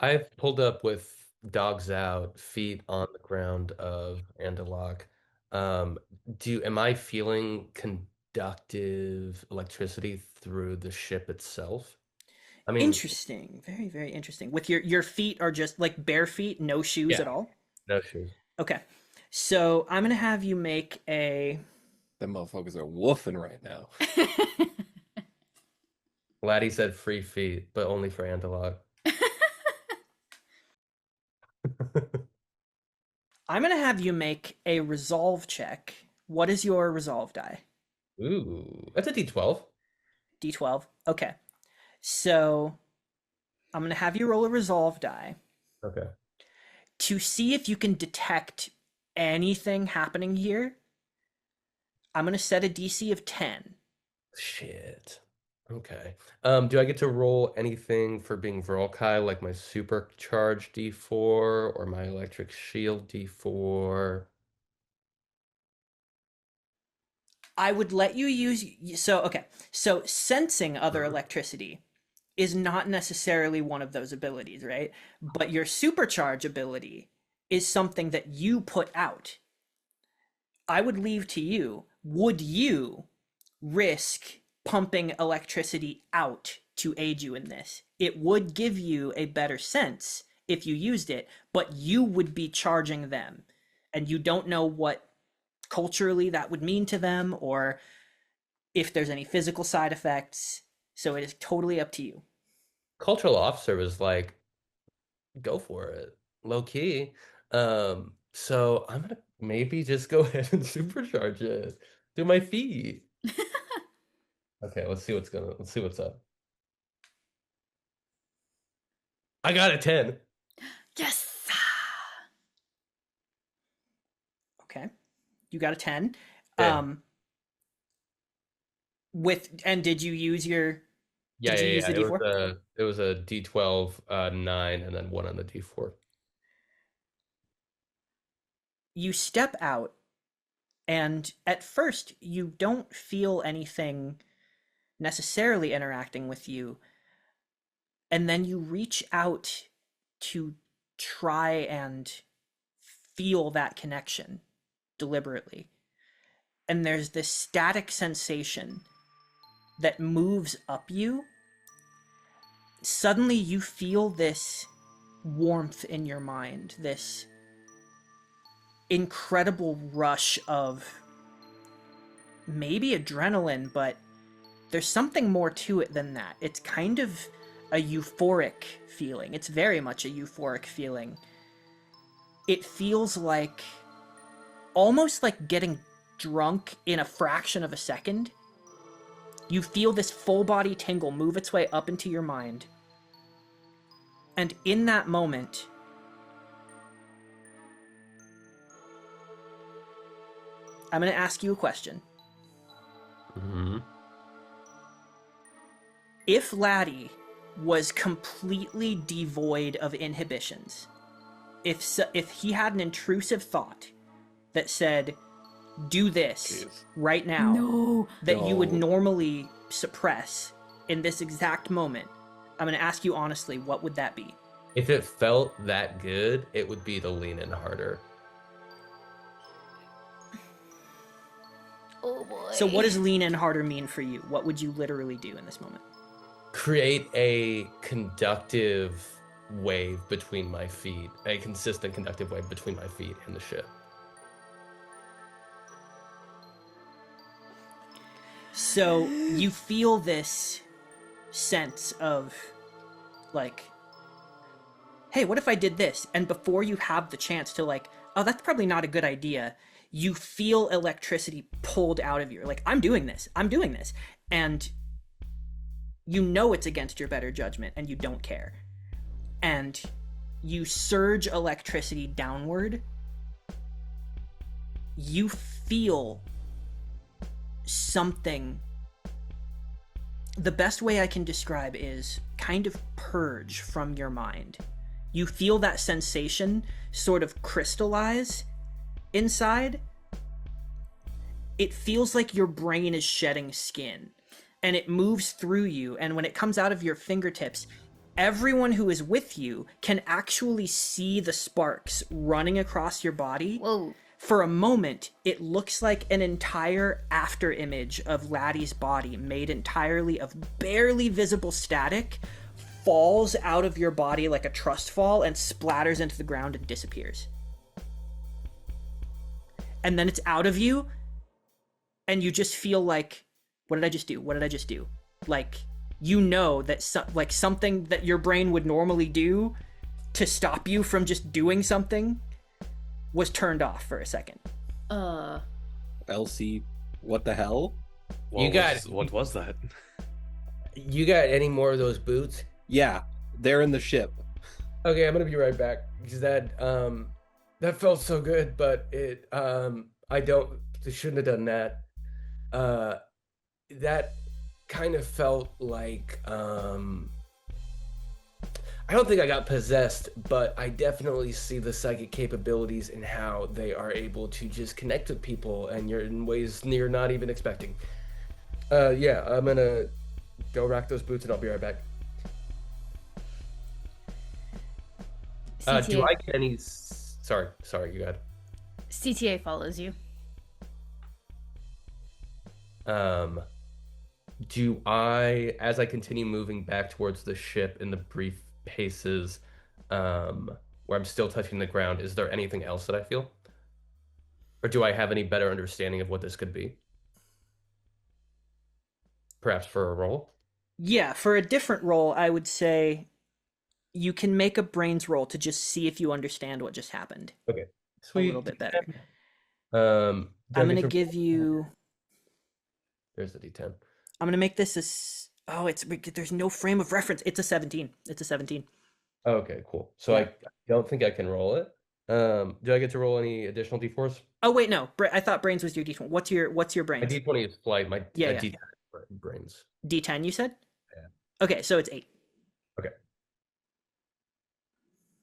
I've pulled up with dogs out, feet on the ground of Andalok. Am I feeling conductive electricity through the ship itself? I mean, Interesting. Very, very interesting. With your feet are just like bare feet, no shoes yeah, at all? no shoes. Okay. So I'm going to have you make a... Them motherfuckers are woofing right now. Laddie said free feet, but only for Andalok. I'm going to have you make a resolve check. What is your resolve die? Ooh, that's a D12. D12. Okay. So I'm going to have you roll a resolve die Okay. to see if you can detect anything happening here. I'm going to set a DC of 10. Shit. Okay. Do I get to roll anything for being Vrolkai, like my supercharged D4 or my electric shield D4? I would let you use... So, okay. So sensing other electricity is not necessarily one of those abilities, right? But your supercharge ability is something that you put out. I would leave to you. Would you risk pumping electricity out to aid you in this? It would give you a better sense if you used it, but you would be charging them. And you don't know what culturally that would mean to them or if there's any physical side effects. So it is totally up to you. Cultural officer was like, go for it, low key. So I'm gonna maybe just go ahead and supercharge it through my feet. Okay, let's see what's up. I got a 10. Yes. Okay. You got a 10. Yeah. Did you use your... Yeah, Did you use the D4? It was a D12, 9, and then 1 on the D4. You step out, and at first you don't feel anything necessarily interacting with you, and then you reach out to try and feel that connection deliberately, and there's this static sensation that moves up you. Suddenly you feel this warmth in your mind, this incredible rush of maybe adrenaline, but there's something more to it than that. It's kind of a euphoric feeling. It's very much a euphoric feeling. It feels like almost like getting drunk in a fraction of a second. You feel this full body tingle move its way up into your mind. And in that moment, I'm going to ask you a question. Mm-hmm. If Laddie was completely devoid of inhibitions, if he had an intrusive thought that said, do this right now, that you would normally suppress in this exact moment, I'm going to ask you honestly, what would that be? If it felt that good, it would be to lean in harder. Oh boy. So what does lean in harder mean for you? What would you literally do in this moment? Create a conductive wave between my feet, a consistent conductive wave between my feet and the ship. So you feel this sense of, like, hey, what if I did this? And before you have the chance to, like, oh, that's probably not a good idea, you feel electricity pulled out of you. Like, I'm doing this. And you know it's against your better judgment, and you don't care. And you surge electricity downward. You feel something. The best way I can describe is kind of purge from your mind. You feel that sensation sort of crystallize inside. It feels like your brain is shedding skin, and it moves through you, and when it comes out of your fingertips, everyone who is with you can actually see the sparks running across your body. Whoa. For a moment, it looks like an entire after image of Laddie's body, made entirely of barely visible static, falls out of your body like a trust fall and splatters into the ground and disappears. And then it's out of you, and you just feel like, what did I just do? Like, you know that something that your brain would normally do to stop you from just doing something was turned off for a second. Elsie, what the hell? What was that? You got any more of those boots? Yeah, they're in the ship. Okay, I'm gonna be right back because that felt so good, but it I shouldn't have done that. That kind of felt like I don't think I got possessed, but I definitely see the psychic capabilities and how they are able to just connect with people, and you're in ways you're not even expecting. Yeah, I'm gonna go rack those boots, and I'll be right back. CTA, Do I get any? Sorry, you got. CTA follows you. Do I, as I continue moving back towards the ship in the brief paces, where I'm still touching the ground, is there anything else that I feel? Or do I have any better understanding of what this could be? Perhaps for a roll? Yeah, for a different role, I would say you can make a brains roll to just see if you understand what just happened. Okay. A Sweet. little bit better. Do I I'm get going to to- give you... There's the D10. I'm going to make this there's no frame of reference. It's a 17. Okay, cool. So Yeah. I don't think I can roll it. Do I get to roll any additional D4s? Oh, wait, no. I thought brains was your D20. What's your My brains? D20 is flight. My Yeah. D10 is brains. D10, you said? Yeah. Okay, so it's 8. Okay.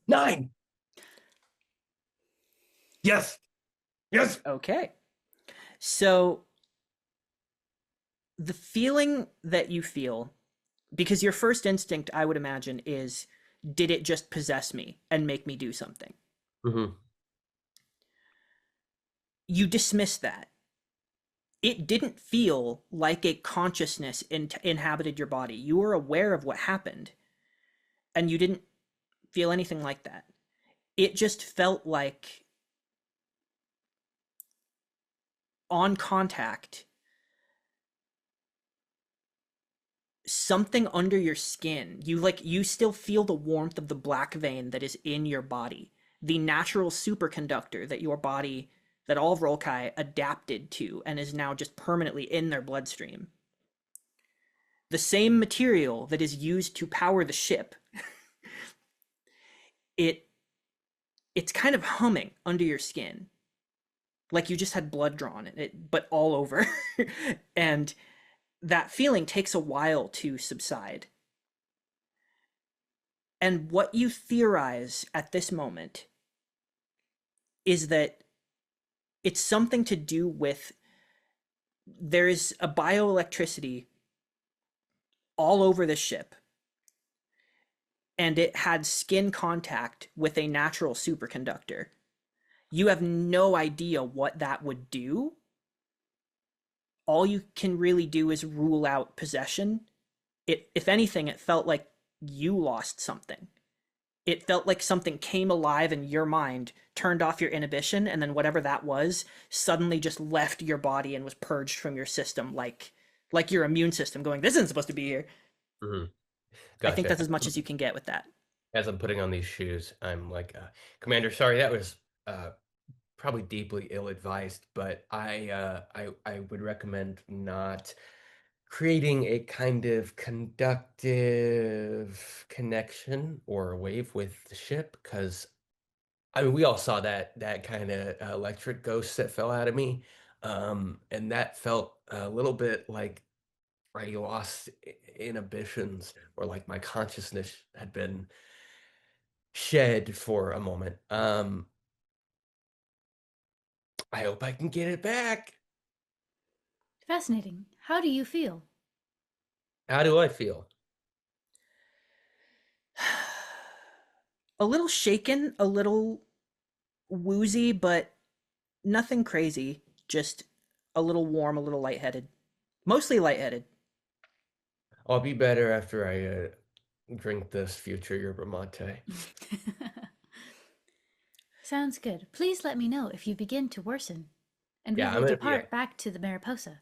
9! Yes! Yes! Okay. So the feeling that you feel, because your first instinct, I would imagine, is, did it just possess me and make me do something? Mm-hmm. You dismiss that. It didn't feel like a consciousness inhabited your body. You were aware of what happened, and you didn't feel anything like that. It just felt like, on contact, something under your skin, you still feel the warmth of the black vein that is in your body, the natural superconductor that all Volkai adapted to and is now just permanently in their bloodstream. The same material that is used to power the ship. It's kind of humming under your skin, like you just had blood drawn in it, but all over. And that feeling takes a while to subside. And what you theorize at this moment is that it's something to do with, there's a bioelectricity all over the ship, and it had skin contact with a natural superconductor. You have no idea what that would do. All you can really do is rule out possession. If anything, it felt like you lost something. It felt like something came alive in your mind, turned off your inhibition, and then whatever that was suddenly just left your body and was purged from your system, like your immune system going, this isn't supposed to be here. Mhm. I think Gotcha. that's as much as you can get with that. As I'm putting on these shoes, I'm like, Commander, sorry, that was probably deeply ill-advised, but I would recommend not creating a kind of conductive connection or wave with the ship, because I mean we all saw that kind of electric ghost that fell out of me, and that felt a little bit like I lost inhibitions, or like my consciousness had been shed for a moment. I hope I can get it back. Fascinating. How do you feel? How do I feel? A little shaken, a little woozy, but nothing crazy. Just a little warm, a little lightheaded. Mostly lightheaded. I'll be better after I drink this future yerba mate. Sounds good. Please let me know if you begin to worsen, and we Yeah, I'm will gonna be. depart back to the Mariposa.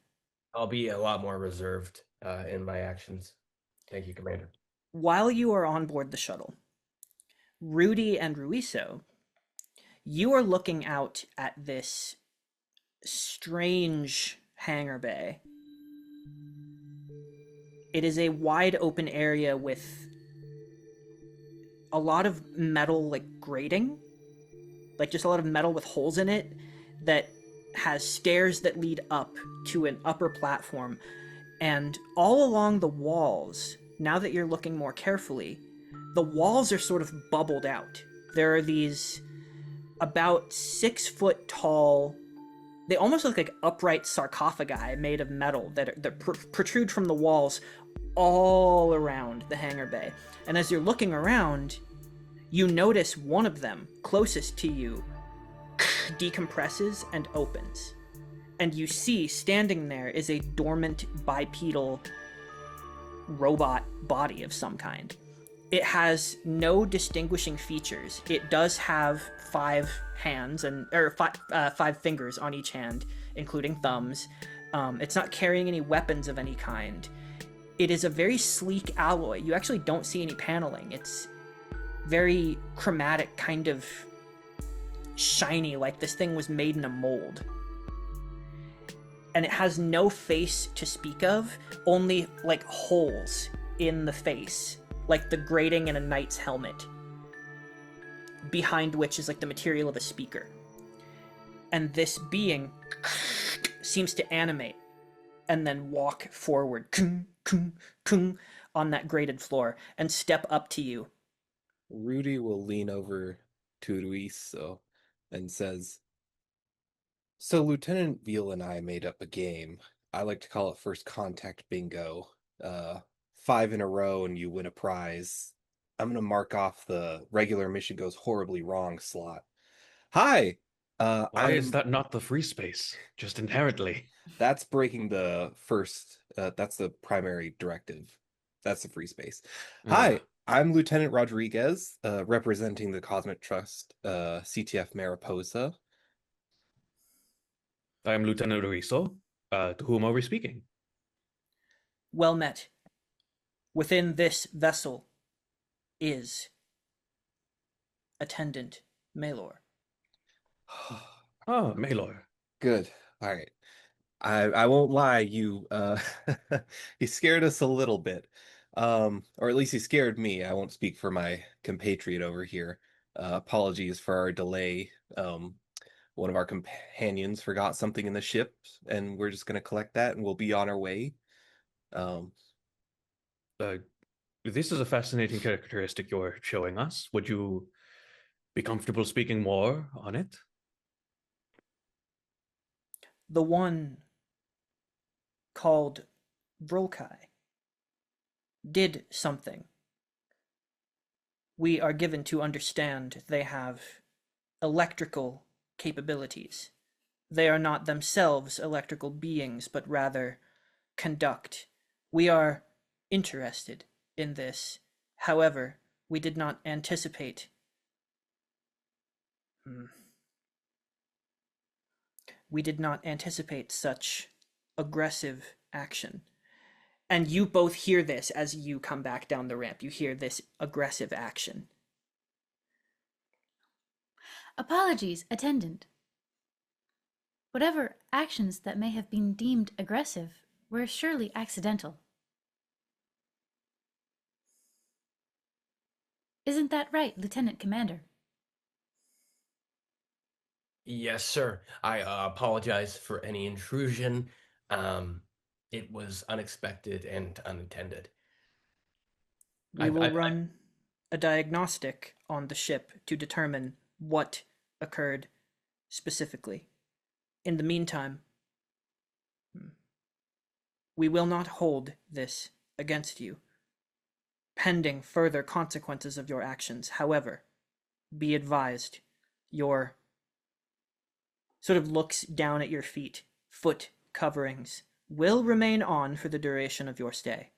I'll be a lot more reserved in my actions. Thank you, Commander. While you are on board the shuttle, Rudy and Ruiso, you are looking out at this strange hangar bay. It is a wide open area with a lot of metal, like grating, like just a lot of metal with holes in it that has stairs that lead up to an upper platform. And all along the walls, now that you're looking more carefully, the walls are sort of bubbled out. There are these about 6 foot tall, they almost look like upright sarcophagi made of metal that protrude from the walls all around the hangar bay. And as you're looking around, you notice one of them, closest to you, decompresses and opens. And you see, standing there is a dormant bipedal robot body of some kind. It has no distinguishing features. It does have 5 hands or 5 fingers on each hand, including thumbs. It's not carrying any weapons of any kind. It is a very sleek alloy. You actually don't see any paneling. It's very chromatic, kind of shiny, like this thing was made in a mold. And it has no face to speak of, only like holes in the face, like the grating in a knight's helmet, behind which is like the material of a speaker. And this being seems to animate and then walk forward on that grated floor and step up to you. Rudy will lean over to Luiso and says, so Lieutenant Veal and I made up a game. I like to call it First Contact Bingo. 5 in a row and you win a prize. I'm going to mark off the regular mission goes horribly wrong slot. Hi! Why is that not the free space? Just inherently. That's breaking the first, that's the primary directive. That's the free space. Hi, I'm Lieutenant Rodriguez, representing the Cosmic Trust, CTF Mariposa. I am Lieutenant Ruiso. To whom are we speaking? Well met. Within this vessel is Attendant Malor. Oh, Malor. Good. All right. I won't lie, you he scared us a little bit. Or at least he scared me. I won't speak for my compatriot over here. Apologies for our delay. One of our companions forgot something in the ship, and we're just gonna collect that and we'll be on our way. This is a fascinating characteristic you're showing us. Would you be comfortable speaking more on it? The one called Vrolkai did something. We are given to understand they have electrical capabilities. They are not themselves electrical beings, but rather conduct. We are interested in this. However, We did not anticipate. We did not anticipate such aggressive action. And you both hear this as you come back down the ramp. You hear this aggressive action. Apologies, attendant. Whatever actions that may have been deemed aggressive were surely accidental. Isn't that right, Lieutenant Commander? Yes, sir. I apologize for any intrusion. It was unexpected and unintended. We will run a diagnostic on the ship to determine what occurred specifically. In the meantime, we will not hold this against you, pending further consequences of your actions. However, be advised, your sort of looks down at your feet, foot coverings will remain on for the duration of your stay.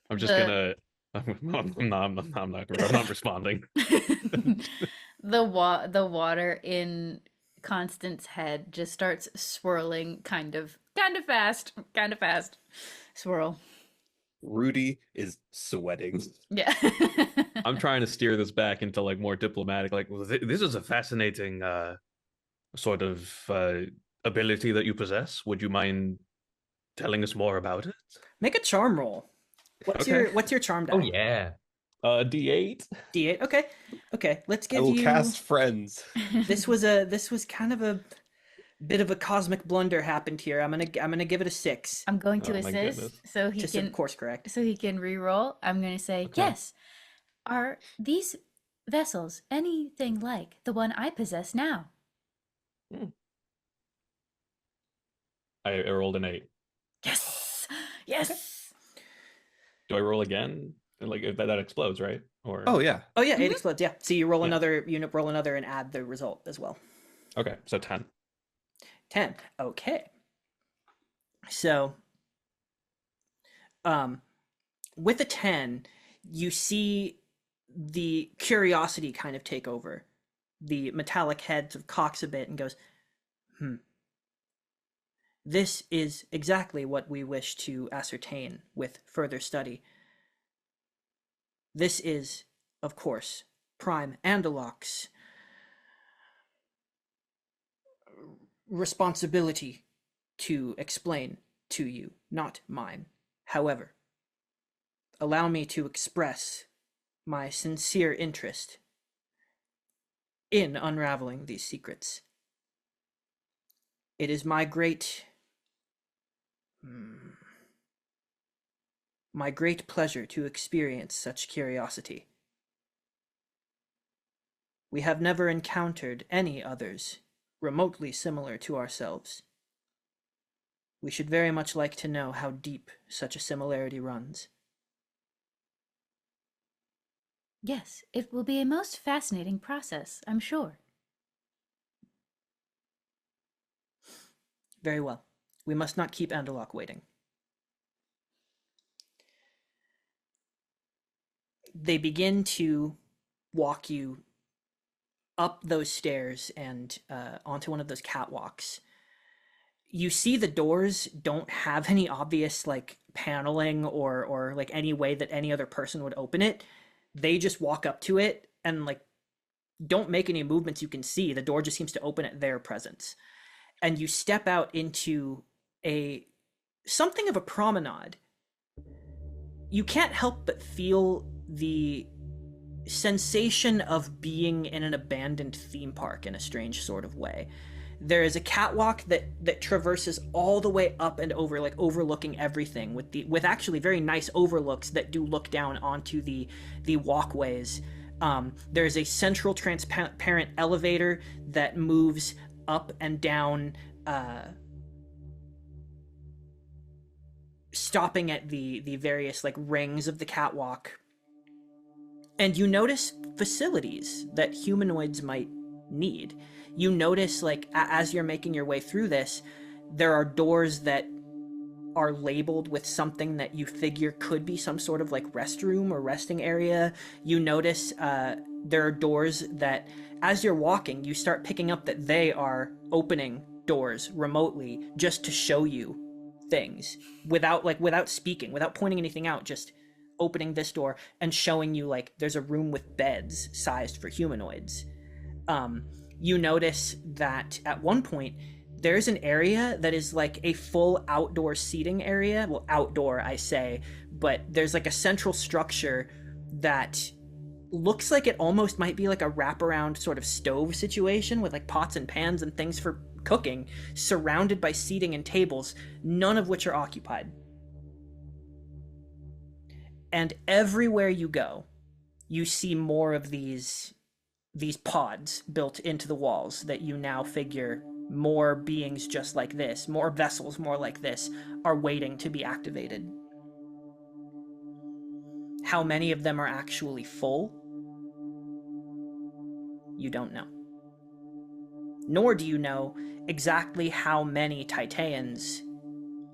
I'm just gonna. I'm not responding. The water in Constance's head just starts swirling, kind of fast, swirl. Rudy is sweating. Yeah. I'm trying to steer this back into like more diplomatic. Like, well, this is a fascinating sort of ability that you possess. Would you mind telling us more about it? Make a charm roll. What's your charm die? Oh yeah. D8. D8. Okay. Let's give I will you. cast friends. This was kind of a bit of a cosmic blunder happened here. I'm gonna give it a 6. I'm going to Oh, my assist goodness. so he Just can of course correct. so he can re-roll. I'm going to say, Okay. yes. Are these vessels anything like the one I possess now? I rolled an 8. Yes. Yes. Do I roll again? And like if that explodes, right? Or Oh yeah. Oh yeah, 8 explodes. Yeah. So you roll Yeah. another unit, roll another, and add the result as well. okay, so 10. 10. Okay. So, with a 10, you see the curiosity kind of take over. The metallic head sort of cocks a bit and goes, This is exactly what we wish to ascertain with further study. This is, of course, Prime Andaloc's responsibility to explain to you, not mine. However, allow me to express my sincere interest in unraveling these secrets. It is my great pleasure to experience such curiosity. We have never encountered any others remotely similar to ourselves. We should very much like to know how deep such a similarity runs. Yes, it will be a most fascinating process, I'm sure. Very well. We must not keep Andalok waiting. They begin to walk you up those stairs and onto one of those catwalks. You see the doors don't have any obvious like paneling or like any way that any other person would open it. They just walk up to it and like don't make any movements you can see. The door just seems to open at their presence. And you step out into something of a promenade. You can't help but feel the sensation of being in an abandoned theme park in a strange sort of way. There is a catwalk that traverses all the way up and over, like overlooking everything, with actually very nice overlooks that do look down onto the walkways. There's a central transparent elevator that moves up and down, stopping at the various like rings of the catwalk. And you notice facilities that humanoids might need. You notice, like, as you're making your way through this, there are doors that are labeled with something that you figure could be some sort of like restroom or resting area. You notice there are doors that, as you're walking, you start picking up that they are opening doors remotely just to show you things without speaking, without pointing anything out, just opening this door and showing you like there's a room with beds sized for humanoids. You notice that at one point there's an area that is like a full outdoor seating area. Well, outdoor, I say, but there's like a central structure that looks like it almost might be like a wraparound sort of stove situation with like pots and pans and things for cooking, surrounded by seating and tables, none of which are occupied. And everywhere you go, you see more of these pods built into the walls that you now figure more beings just like this, more vessels more like this, are waiting to be activated. How many of them are actually full? You don't know. Nor do you know exactly how many Tyteans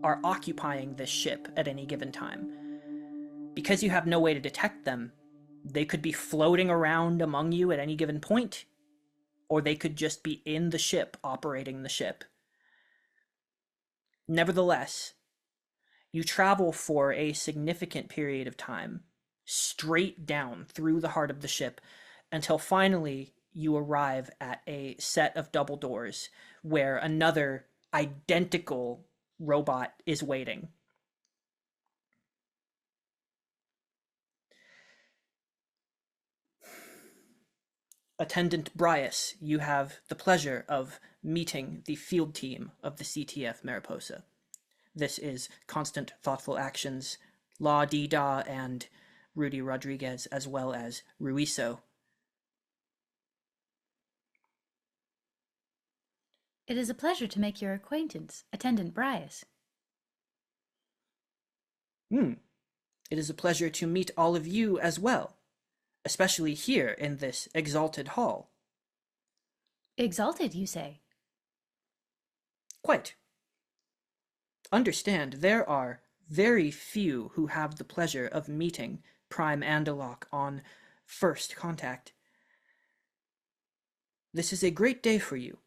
are occupying this ship at any given time. Because you have no way to detect them, they could be floating around among you at any given point, or they could just be in the ship, operating the ship. Nevertheless, you travel for a significant period of time, straight down through the heart of the ship, until finally you arrive at a set of double doors where another identical robot is waiting. Attendant Bryas, you have the pleasure of meeting the field team of the CTF Mariposa. This is Constant Thoughtful Actions, La Di Da, and Rudy Rodriguez, as well as Ruiso. It is a pleasure to make your acquaintance, Attendant Bryas. It is a pleasure to meet all of you as well, especially here in this exalted hall. Exalted, you say? Quite. Understand, there are very few who have the pleasure of meeting Prime Andalok on first contact. This is a great day for you.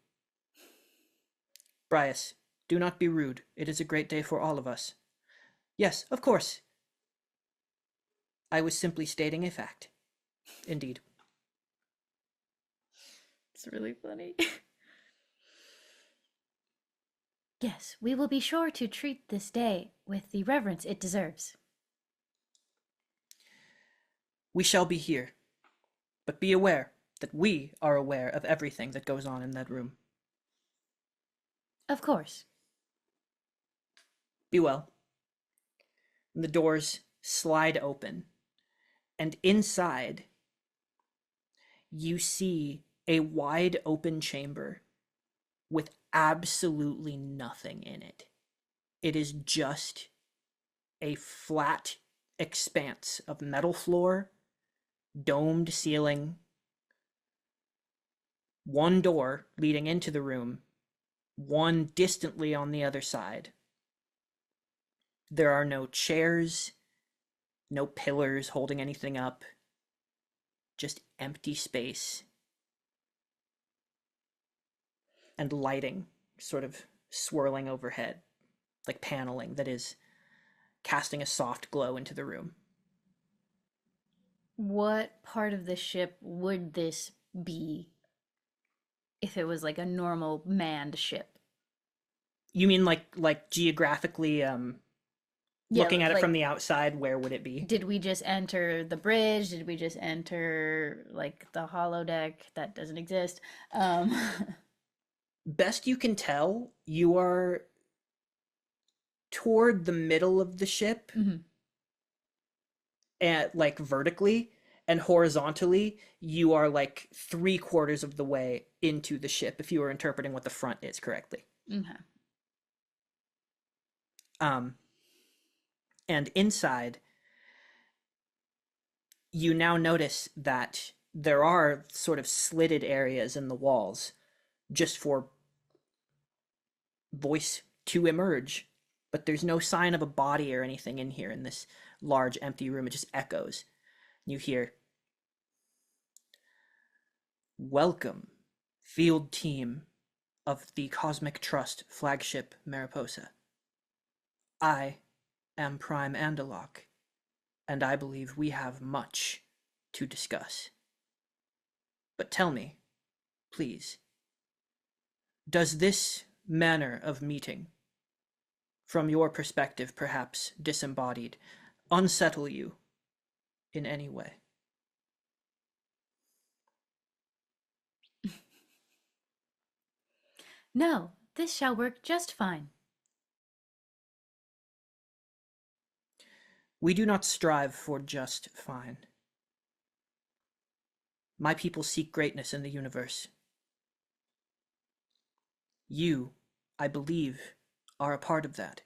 Bryas, do not be rude. It is a great day for all of us. Yes, of course. I was simply stating a fact. Indeed. It's really funny. Yes, we will be sure to treat this day with the reverence it deserves. We shall be here, but be aware that we are aware of everything that goes on in that room. Of course. Be well. And the doors slide open, and inside you see a wide open chamber with absolutely nothing in it. It is just a flat expanse of metal floor, domed ceiling, one door leading into the room, one distantly on the other side. There are no chairs, no pillars holding anything up, just empty space. And lighting sort of swirling overhead, like paneling that is casting a soft glow into the room. What part of the ship would this be if it was like a normal manned ship? You mean like geographically looking at it like, from the outside, where would it be? Did we just enter the bridge? Did we just enter like the holodeck that doesn't exist? Best you can tell, you are toward the middle of the ship, and like vertically, and horizontally you are like 3/4 of the way into the ship, if you are interpreting what the front is correctly. Okay. And inside, you now notice that there are sort of slitted areas in the walls just for voice to emerge, but there's no sign of a body or anything in here in this large empty room. It just echoes. You hear, "Welcome, field team of the Cosmic Trust flagship Mariposa. I am Prime Andalok, and I believe we have much to discuss. But tell me, please, does this manner of meeting, from your perspective perhaps disembodied, unsettle you in any way?" No, this shall work just fine. We do not strive for just fine. My people seek greatness in the universe. You, I believe, are a part of that.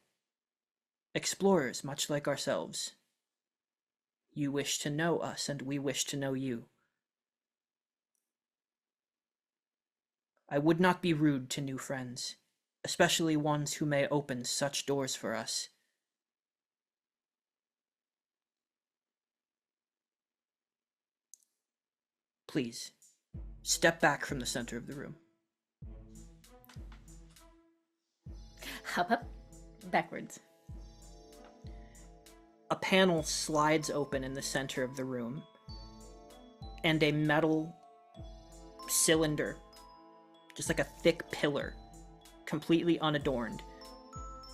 Explorers, much like ourselves. You wish to know us, and we wish to know you. I would not be rude to new friends, especially ones who may open such doors for us. Please, step back from the center of the room. Hop up, backwards. A panel slides open in the center of the room, and a metal cylinder, just like a thick pillar, completely unadorned,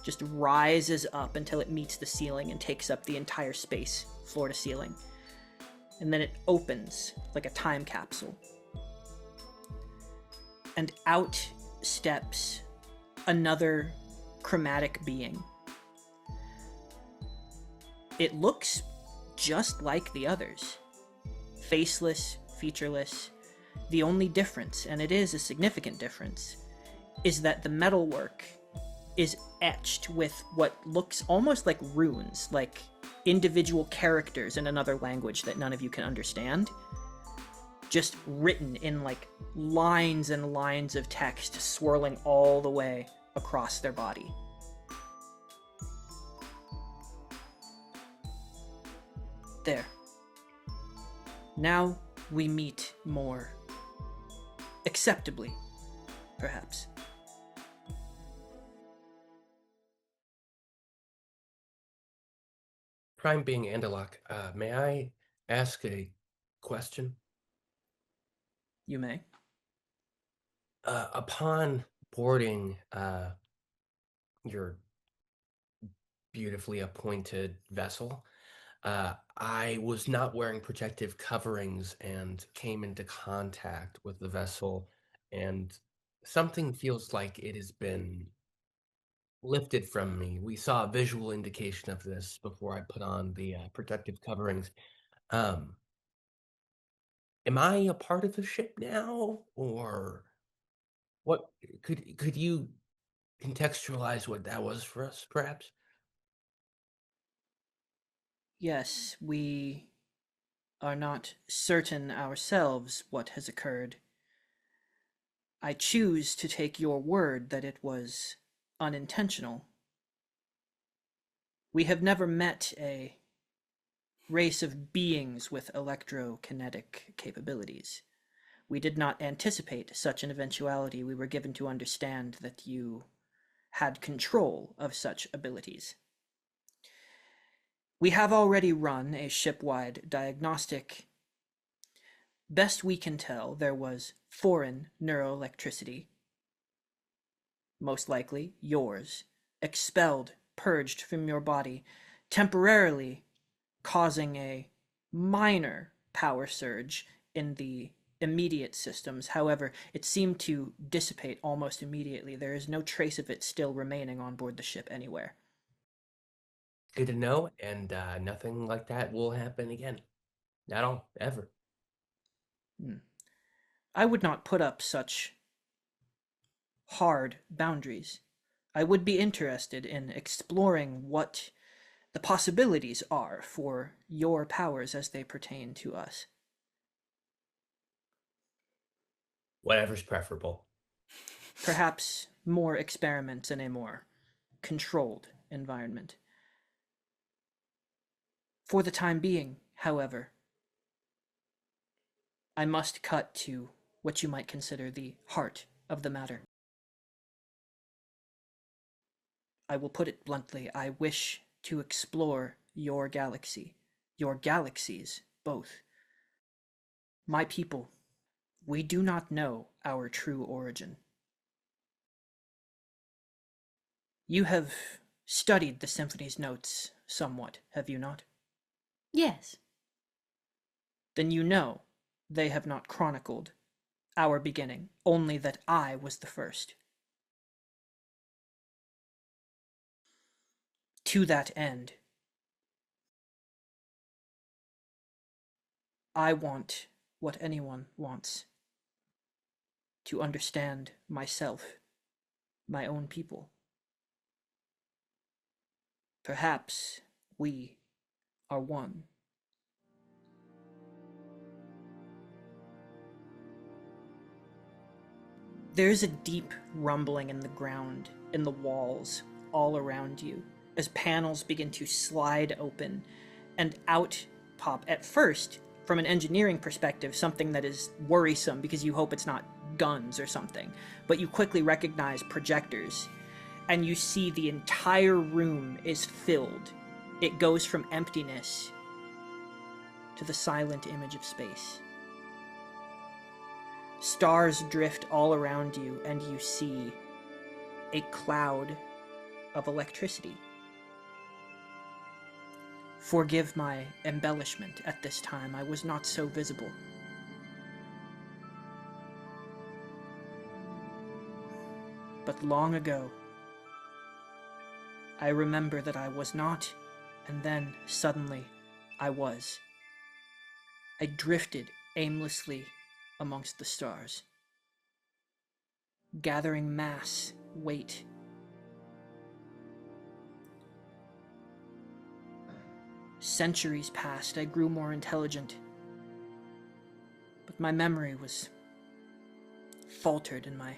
just rises up until it meets the ceiling and takes up the entire space, floor to ceiling. And then it opens like a time capsule. And out steps another chromatic being. It looks just like the others. Faceless, featureless. The only difference, and it is a significant difference, is that the metalwork is etched with what looks almost like runes, like individual characters in another language that none of you can understand, just written in like lines and lines of text swirling all the way across their body. There. Now we meet more acceptably, perhaps. Prime being Andalok, may I ask a question? You may. Upon boarding your beautifully appointed vessel, I was not wearing protective coverings and came into contact with the vessel, and something feels like it has been lifted from me. We saw a visual indication of this before I put on the protective coverings. Um, am I a part of the ship now, or what? Could you contextualize what that was for us, perhaps? Yes, we are not certain ourselves what has occurred. I choose to take your word that it was unintentional. We have never met a race of beings with electrokinetic capabilities. We did not anticipate such an eventuality. We were given to understand that you had control of such abilities. We have already run a ship-wide diagnostic. Best we can tell, there was foreign neuroelectricity, most likely yours, expelled, purged from your body, temporarily causing a minor power surge in the immediate systems. However, it seemed to dissipate almost immediately. There is no trace of it still remaining on board the ship anywhere. Good to know, and nothing like that will happen again. Not all, ever. I would not put up such hard boundaries. I would be interested in exploring what the possibilities are for your powers as they pertain to us. Whatever's preferable. Perhaps more experiments in a more controlled environment. For the time being, however, I must cut to what you might consider the heart of the matter. I will put it bluntly, I wish to explore your galaxy, your galaxies both. My people, we do not know our true origin. You have studied the symphony's notes somewhat, have you not? Yes. Then you know they have not chronicled our beginning, only that I was the first. To that end, I want what anyone wants: to understand myself, my own people. Perhaps we are one. There's a deep rumbling in the ground, in the walls, all around you, as panels begin to slide open, and out pop, at first, from an engineering perspective, something that is worrisome because you hope it's not guns or something, but you quickly recognize projectors, and you see the entire room is filled. It goes from emptiness to the silent image of space. Stars drift all around you, and you see a cloud of electricity. Forgive my embellishment at this time, I was not so visible. But long ago, I remember that I was not, and then, suddenly, I was. I drifted aimlessly amongst the stars, gathering mass, weight. Centuries passed, I grew more intelligent, but my memory was faltered in my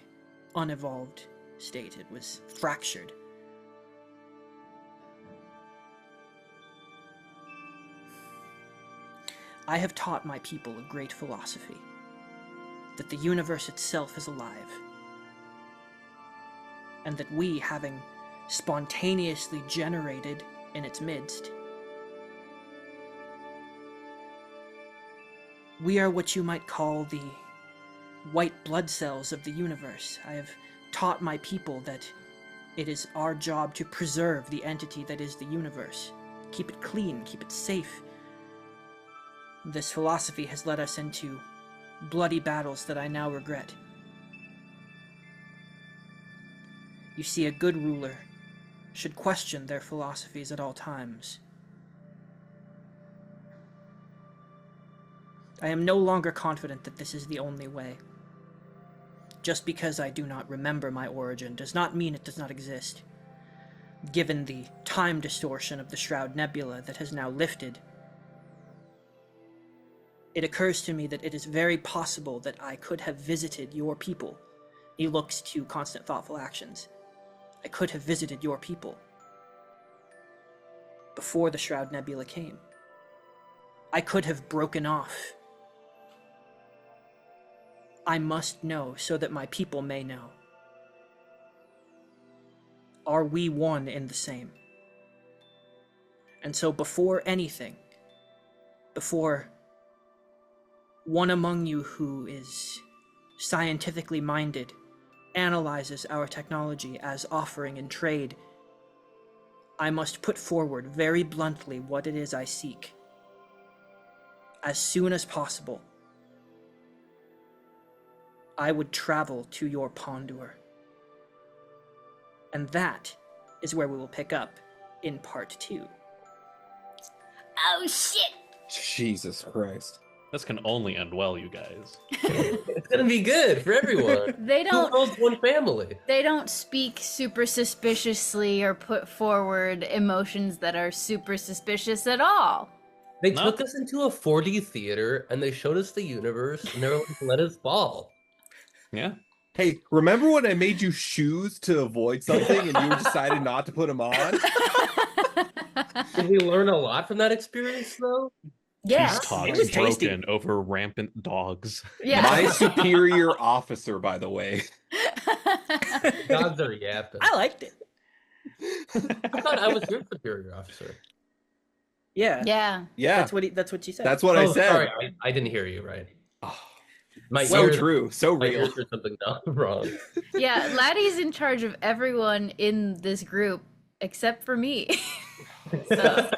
unevolved state. It was fractured. I have taught my people a great philosophy, that the universe itself is alive, and that we, having spontaneously generated in its midst, we are what you might call the white blood cells of the universe. I have taught my people that it is our job to preserve the entity that is the universe, keep it clean, keep it safe. This philosophy has led us into bloody battles that I now regret. You see, a good ruler should question their philosophies at all times. I am no longer confident that this is the only way. Just because I do not remember my origin does not mean it does not exist. Given the time distortion of the Shroud Nebula that has now lifted, it occurs to me that it is very possible that I could have visited your people. He looks to Constant Thoughtful Actions. I could have visited your people before the Shroud Nebula came. I could have broken off. I must know so that my people may know. Are we one in the same? And so before anything, before one among you who is scientifically minded analyzes our technology as offering in trade, I must put forward very bluntly what it is I seek. As soon as possible, I would travel to your Pondur. And that is where we will pick up in part 2. Oh shit! Jesus Christ. This can only end well, you guys. It's gonna be good for everyone. They Two don't worlds, one family. they don't speak super suspiciously or put forward emotions that are super suspicious at all. They No. took us into a 4D theater and they showed us the universe and they were like, let us fall. Yeah. Hey, remember when I made you shoes to avoid something and you decided not to put them on? Did we learn a lot from that experience, though? Yes. It Talks was tasty. broken over rampant dogs. Yeah. My superior officer, by the way. Dogs are yapping. I liked it. I thought I was your superior officer. Yeah. Yeah. Yeah, That's what she said. that's what I said. Sorry, I didn't hear you right. Oh, My so ears, true, so my real. ears heard something wrong. Yeah, Laddie's in charge of everyone in this group except for me. So,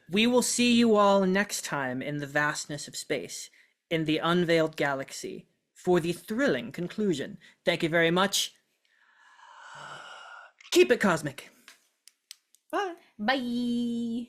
We will see you all next time in the vastness of space, in the unveiled galaxy, for the thrilling conclusion. Thank you very much. Keep it cosmic. Bye. bye.